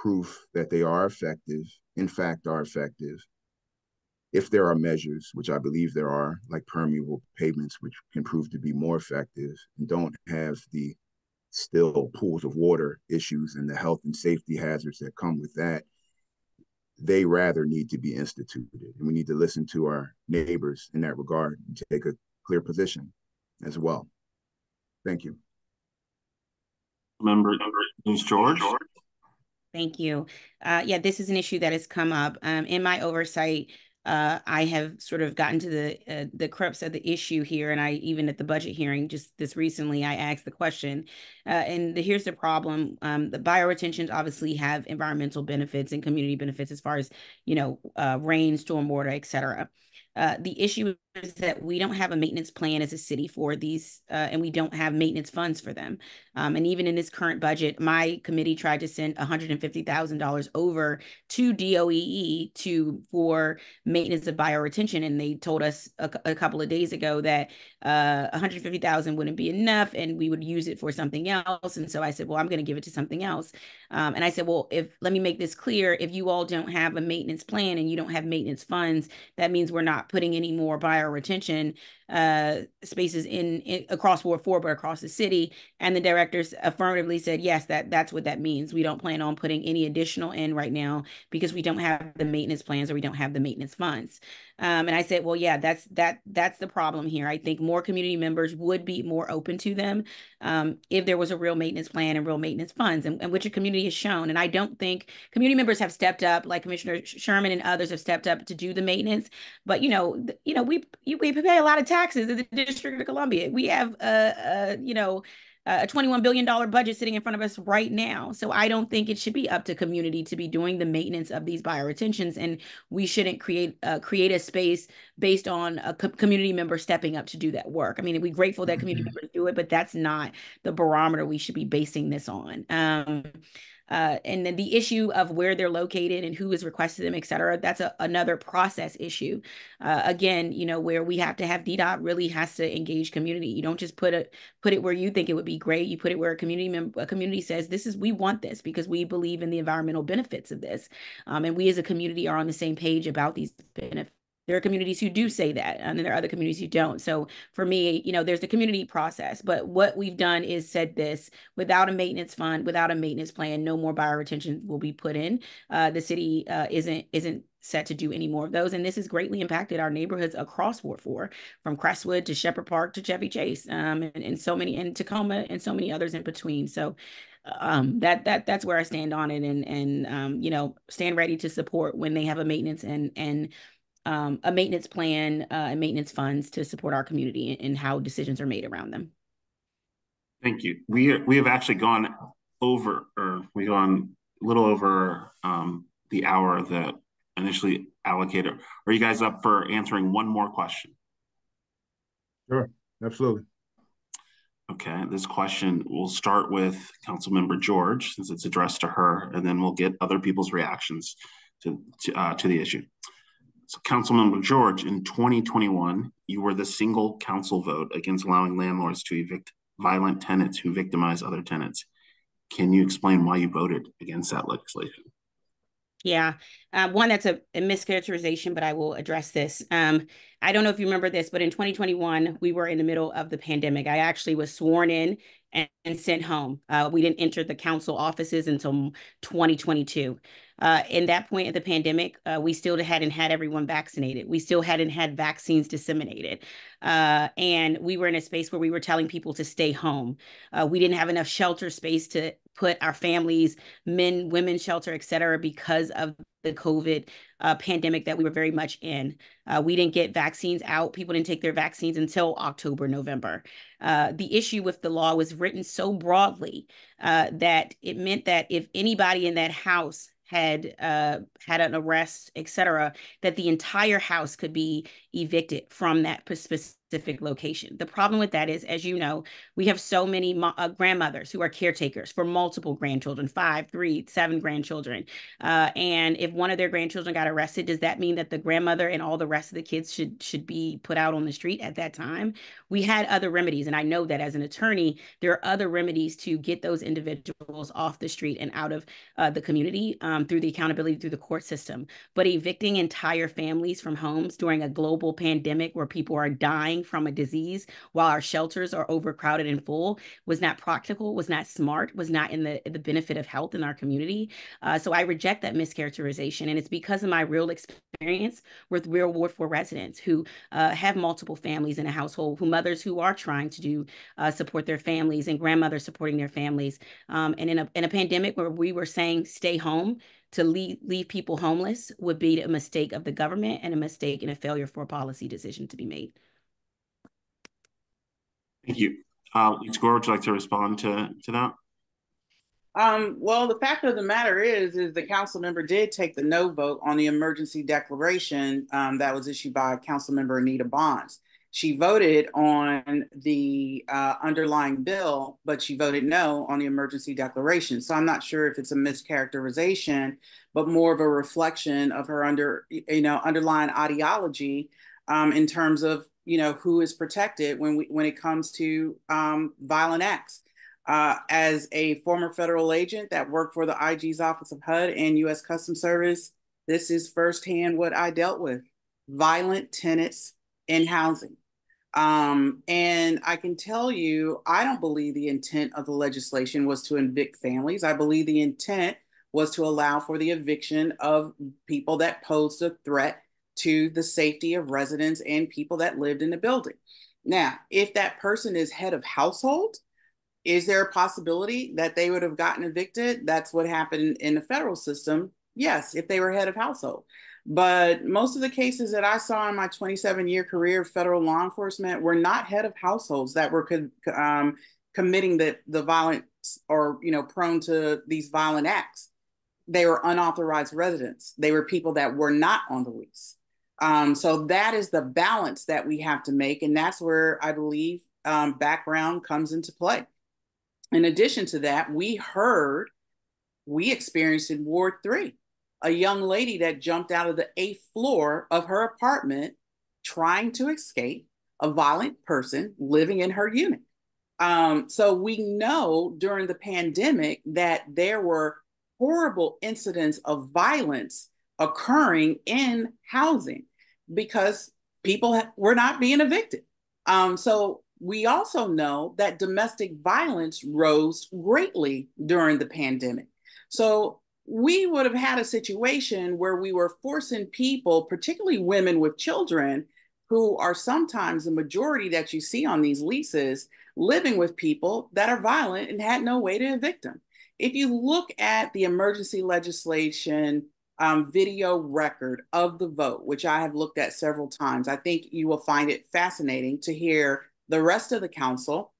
proof that they are effective, in fact are effective. If there are measures, which I believe there are, like permeable pavements, which can prove to be more effective and don't have the still pools of water issues and the health and safety hazards that come with that, they rather need to be instituted. And we need to listen to our neighbors in that regard and take a clear position as well. Thank you. Member George. Thank you. Yeah, this is an issue that has come up. In my oversight, I have sort of gotten to the crux of the issue here, and I even at the budget hearing just this recently, I asked the question, and here's the problem. The bioretentions obviously have environmental benefits and community benefits as far as, rain, stormwater, et cetera. The issue is that we don't have a maintenance plan as a city for these, and we don't have maintenance funds for them. And even in this current budget, my committee tried to send $150,000 over to DOEE for maintenance of bioretention, and they told us a couple of days ago that $150,000 wouldn't be enough, and we would use it for something else. And so I said, well, I'm going to give it to something else. And I said, well, let me make this clear. If you all don't have a maintenance plan and you don't have maintenance funds, that means we're not putting any more bioretention spaces in across Ward 4, but across the city. And the directors affirmatively said, yes, that's what that means. We don't plan on putting any additional in right now because we don't have the maintenance plans or we don't have the maintenance funds. And I said, well, yeah, that's the problem here. I think more community members would be more open to them if there was a real maintenance plan and real maintenance funds, and which a community has shown. And I don't think community members have stepped up, like Commissioner Sherman and others have stepped up to do the maintenance. But we pay a lot of taxes in the District of Columbia. We have a $21 billion budget sitting in front of us right now. So I don't think it should be up to community to be doing the maintenance of these bioretentions, and we shouldn't create a space based on a community member stepping up to do that work. I mean, we're grateful that community members do it, but that's not the barometer we should be basing this on. And then the issue of where they're located and who has requested them, et cetera, that's another process issue. Again, where we have to have DDOT really has to engage community. You don't just put it where you think it would be great. You put it where a community says, we want this because we believe in the environmental benefits of this. And we as a community are on the same page about these benefits. There are communities who do say that, and there are other communities who don't. So for me, there's the community process. But what we've done is said this: without a maintenance fund, without a maintenance plan, no more bioretention will be put in. The city isn't set to do any more of those, and this has greatly impacted our neighborhoods across Ward 4, from Crestwood to Shepherd Park to Chevy Chase, and so many, and Tacoma, and so many others in between. So that's where I stand on it, and stand ready to support when they have a maintenance and a maintenance plan and maintenance funds to support our community and how decisions are made around them. Thank you. We have actually gone over, or we've gone a little over the hour that initially allocate it. Are you guys up for answering one more question? Sure, absolutely. Okay, this question, we'll start with Councilmember George, since it's addressed to her, and then we'll get other people's reactions to the issue. So Councilmember George, in 2021, you were the single council vote against allowing landlords to evict violent tenants who victimize other tenants. Can you explain why you voted against that legislation? Yeah, one, that's a mischaracterization, but I will address this. I don't know if you remember this, but in 2021, we were in the middle of the pandemic. I actually was sworn in and sent home. We didn't enter the council offices until 2022. In that point of the pandemic, we still hadn't had everyone vaccinated. We still hadn't had vaccines disseminated. And we were in a space where we were telling people to stay home. We didn't have enough shelter space to put our families, men, women shelter, et cetera, because of the COVID pandemic that we were very much in. We didn't get vaccines out. People didn't take their vaccines until October, November. The issue with the law was written so broadly that it meant that if anybody in that house had had an arrest, et cetera, that the entire house could be evicted from that specific location. The problem with that is, as you know, we have so many grandmothers who are caretakers for multiple grandchildren, 5, 3, 7 grandchildren. And if one of their grandchildren got arrested, does that mean that the grandmother and all the rest of the kids should be put out on the street at that time? We had other remedies. And I know that as an attorney, there are other remedies to get those individuals off the street and out of the community through the accountability through the court system. But evicting entire families from homes during a global pandemic where people are dying from a disease while our shelters are overcrowded and full was not practical, was not smart, was not in the benefit of health in our community. So I reject that mischaracterization. And it's because of my real experience with real Ward 4 residents who have multiple families in a household, who mothers who are trying to do support their families and grandmothers supporting their families. And in a pandemic where we were saying stay home, to leave people homeless would be a mistake of the government and a mistake and a failure for a policy decision to be made. Thank you. Lisa Gore, would you like to respond to that? Well, the fact of the matter is the council member did take the no vote on the emergency declaration that was issued by Councilmember Anita Bonds. She voted on the underlying bill, but she voted no on the emergency declaration. So I'm not sure if it's a mischaracterization, but more of a reflection of her underlying ideology in terms of who is protected when it comes to violent acts. As a former federal agent that worked for the IG's Office of HUD and U.S. Customs Service, this is firsthand what I dealt with: violent tenants in housing. And I can tell you, I don't believe the intent of the legislation was to evict families. I believe the intent was to allow for the eviction of people that posed a threat to the safety of residents and people that lived in the building. Now, if that person is head of household, is there a possibility that they would have gotten evicted? That's what happened in the federal system. Yes, if they were head of household. But most of the cases that I saw in my 27-year career of federal law enforcement were not head of households that were committing the violence or prone to these violent acts. They were unauthorized residents. They were people that were not on the lease. So that is the balance that we have to make. And that's where I believe background comes into play. In addition to that, we experienced in Ward 3, a young lady that jumped out of the 8th floor of her apartment trying to escape a violent person living in her unit. So we know during the pandemic that there were horrible incidents of violence occurring in housing because people were not being evicted. So we also know that domestic violence rose greatly during the pandemic. So we would have had a situation where we were forcing people, particularly women with children, who are sometimes the majority that you see on these leases, living with people that are violent and had no way to evict them. If you look at the emergency legislation video record of the vote, which I have looked at several times, I think you will find it fascinating to hear the rest of the council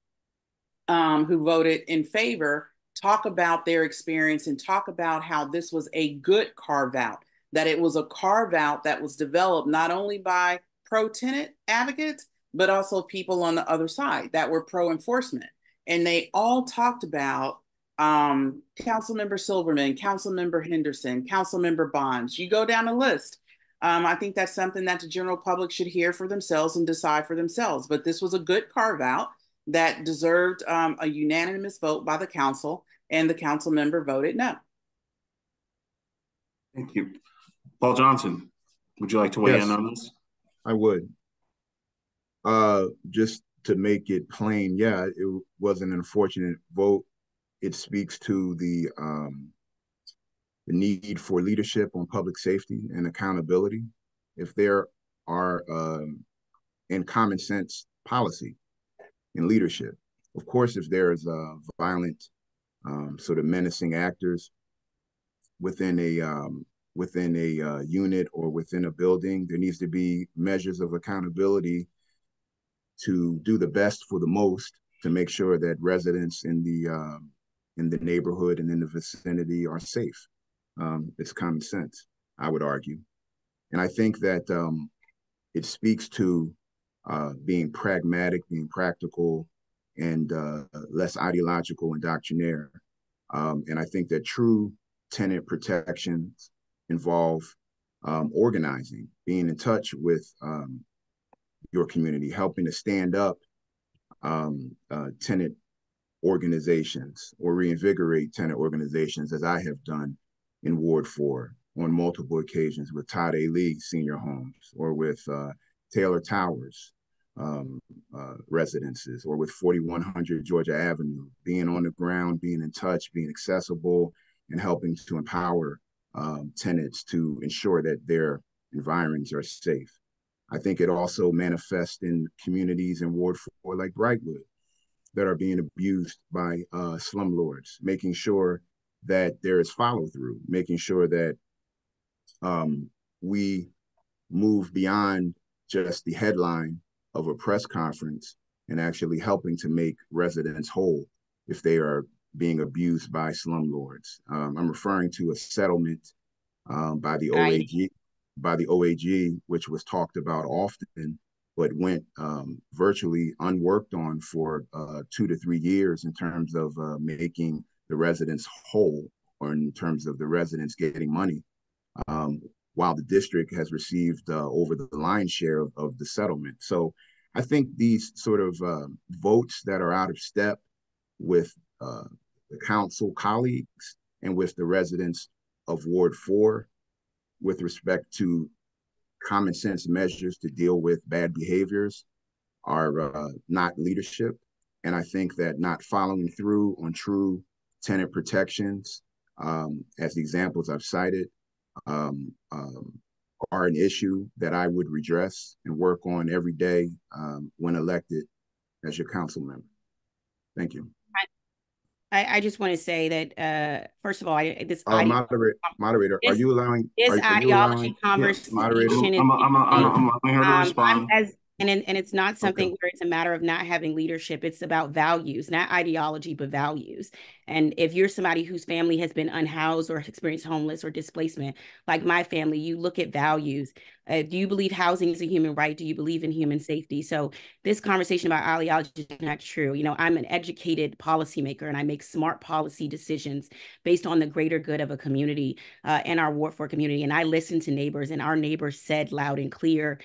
who voted in favor talk about their experience and talk about how this was a good carve out, that it was a carve out that was developed not only by pro-tenant advocates, but also people on the other side that were pro-enforcement. And they all talked about Councilmember Silverman, Councilmember Henderson, Councilmember Bonds. You go down the list. I think that's something that the general public should hear for themselves and decide for themselves. But this was a good carve out that deserved a unanimous vote by the council, and the council member voted no. Thank you. Paul Johnson, would you like to weigh in on this? I would. Just to make it plain, yeah, it was an unfortunate vote. It speaks to the need for leadership on public safety and accountability. If there are, and common sense policy and leadership. Of course, if there is violent, sort of menacing actors within a unit or within a building, there needs to be measures of accountability to do the best for the most to make sure that residents in the neighborhood and in the vicinity are safe. It's common sense, I would argue. And I think that it speaks to being pragmatic, being practical, and less ideological and doctrinaire. And I think that true tenant protections involve organizing, being in touch with your community, helping to stand up tenant organizations or reinvigorate tenant organizations, as I have done in Ward 4 on multiple occasions with Todd A. Lee Senior Homes, or with Taylor Towers residences, or with 4100 Georgia Avenue, being on the ground, being in touch, being accessible, and helping to empower tenants to ensure that their environments are safe. I think it also manifests in communities in Ward 4 like Brightwood that are being abused by slumlords, making sure that there is follow through, making sure that we move beyond just the headline of a press conference and actually helping to make residents whole if they are being abused by slumlords. I'm referring to a settlement by the OAG, which was talked about often, but went virtually unworked on for 2 to 3 years in terms of making the residents whole, or in terms of the residents getting money, while the district has received over the lion's share of the settlement. So I think these sort of votes that are out of step with the council colleagues and with the residents of Ward 4 with respect to common sense measures to deal with bad behaviors are not leadership. And I think that not following through on true tenant protections, as the examples I've cited, are an issue that I would redress and work on every day when elected as your council member. Thank you. I just want to say that first of all, moderator, are you allowing this ideology conversation? I'm allowing her to respond. And it's not something where it's a matter of not having leadership. It's about values, not ideology, but values. And if you're somebody whose family has been unhoused or experienced homeless or displacement, like my family, you look at values. Do you believe housing is a human right? Do you believe in human safety? So this conversation about ideology is not true. You know, I'm an educated policymaker and I make smart policy decisions based on the greater good of a community and our Ward 4 community. And I listen to neighbors, and our neighbors said loud and clear,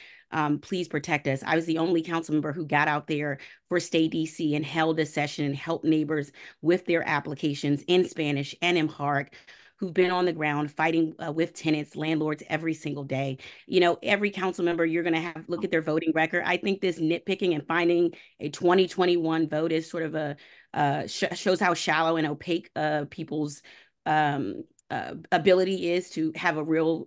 please protect us. I was the only council member who got out there for Stay DC and held a session and helped neighbors with their applications in Spanish and Amharic, who've been on the ground fighting with tenants, landlords every single day. You know, every council member, you're going to have look at their voting record. I think this nitpicking and finding a 2021 vote is sort of a shows how shallow and opaque people's ability is to have a real,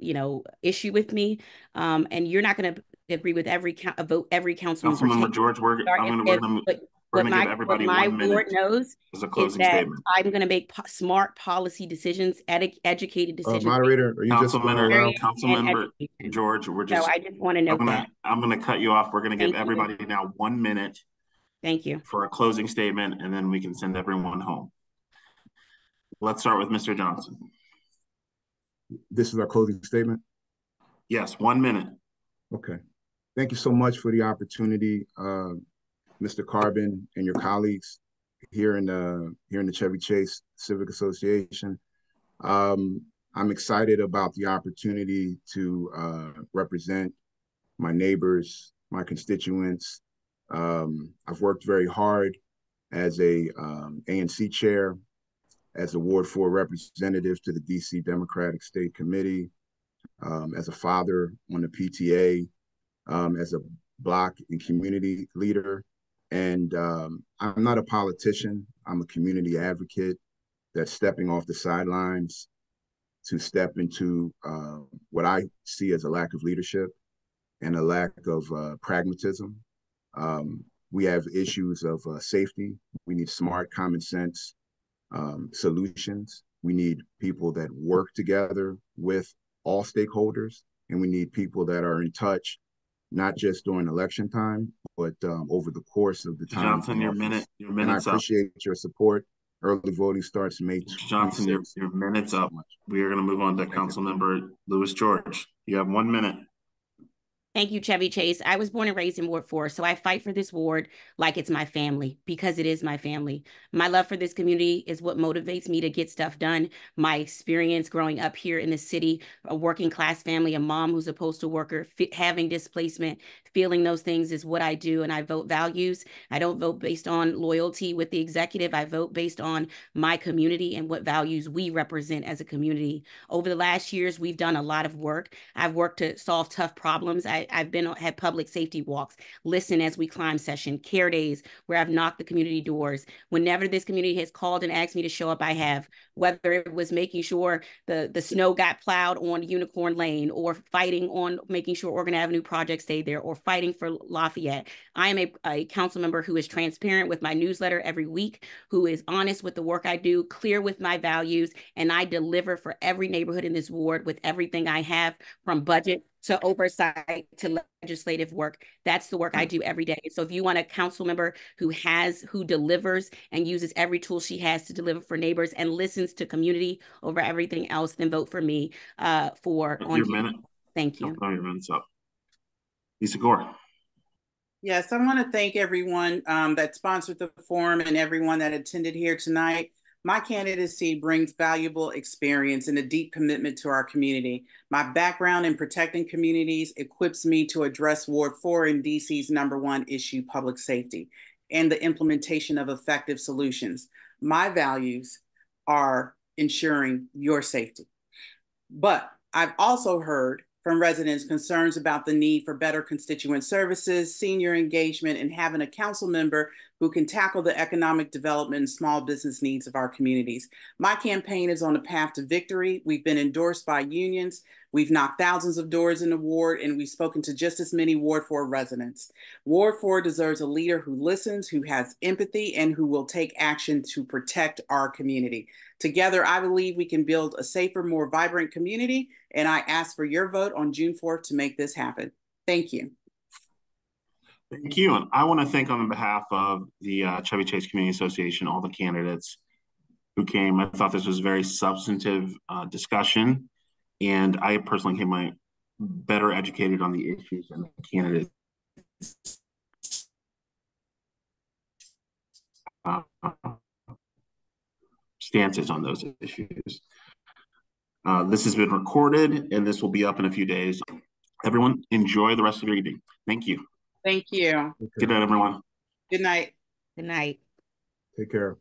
issue with me. And you're not going to agree with every vote every council member. Councilmember George, we're going to give everybody 1 minute. Board knows as a closing statement. I'm going to make smart policy decisions, educated decisions. Moderator, are you Councilmember George, we're just. No, I just want to note that. I'm going to cut you off. We're going to give everybody now 1 minute. Thank you. For a closing statement, and then we can send everyone home. Let's start with Mr. Johnson. This is our closing statement? Yes, 1 minute. Okay. Thank you so much for the opportunity, Mr. Carbon and your colleagues here in the Chevy Chase Civic Association. I'm excited about the opportunity to represent my neighbors, my constituents. I've worked very hard as a ANC chair, as a Ward 4 representative to the DC Democratic State Committee, as a father on the PTA, as a block and community leader. And I'm not a politician. I'm a community advocate that's stepping off the sidelines to step into what I see as a lack of leadership and a lack of pragmatism. We have issues of safety. We need smart, common sense solutions. We need people that work together with all stakeholders, and we need people that are in touch, not just during election time, but over the course of the time. Johnson, your minute's and I appreciate your support. Early voting starts May 26th. Johnson, your minute's up. We are going to move on to Councilmember Louis George. You have 1 minute. Thank you, Chevy Chase. I was born and raised in Ward 4, so I fight for this ward like it's my family, because it is my family. My love for this community is what motivates me to get stuff done. My experience growing up here in the city, a working class family, a mom who's a postal worker, having displacement, feeling those things is what I do, and I vote values. I don't vote based on loyalty with the executive. I vote based on my community and what values we represent as a community. Over the last years, we've done a lot of work. I've worked to solve tough problems. I've had public safety walks, listen as we climb session, care days, where I've knocked the community doors. Whenever this community has called and asked me to show up, I have, whether it was making sure the snow got plowed on Unicorn Lane, or fighting on making sure Oregon Avenue project stayed there, or fighting for Lafayette. I am a council member who is transparent with my newsletter every week, who is honest with the work I do, clear with my values, and I deliver for every neighborhood in this ward with everything I have, from budget to oversight to legislative work. That's the work I do every day. So if you want a council member who delivers and uses every tool she has to deliver for neighbors and listens to community over everything else, then vote for me for your minute. Thank you. Oh, your minute's up. Lisa Gore. Yes, I want to thank everyone that sponsored the forum and everyone that attended here tonight. My candidacy brings valuable experience and a deep commitment to our community. My background in protecting communities equips me to address Ward 4 and DC's #1 issue, public safety, and the implementation of effective solutions. My values are ensuring your safety. But I've also heard from residents concerns about the need for better constituent services, senior engagement, and having a council member who can tackle the economic development and small business needs of our communities. My campaign is on a path to victory. We've been endorsed by unions. We've knocked thousands of doors in the ward, and we've spoken to just as many Ward 4 residents. Ward 4 deserves a leader who listens, who has empathy, and who will take action to protect our community. Together, I believe we can build a safer, more vibrant community, and I ask for your vote on June 4th to make this happen. Thank you. Thank you. And I want to thank, on behalf of the Chevy Chase Community Association, all the candidates who came. I thought this was a very substantive discussion, and I personally came better educated on the issues and the candidates stances on those issues. This has been recorded, and this will be up in a few days. Everyone, enjoy the rest of your evening. Thank you. Thank you. Good night, everyone. Good night. Good night. Take care.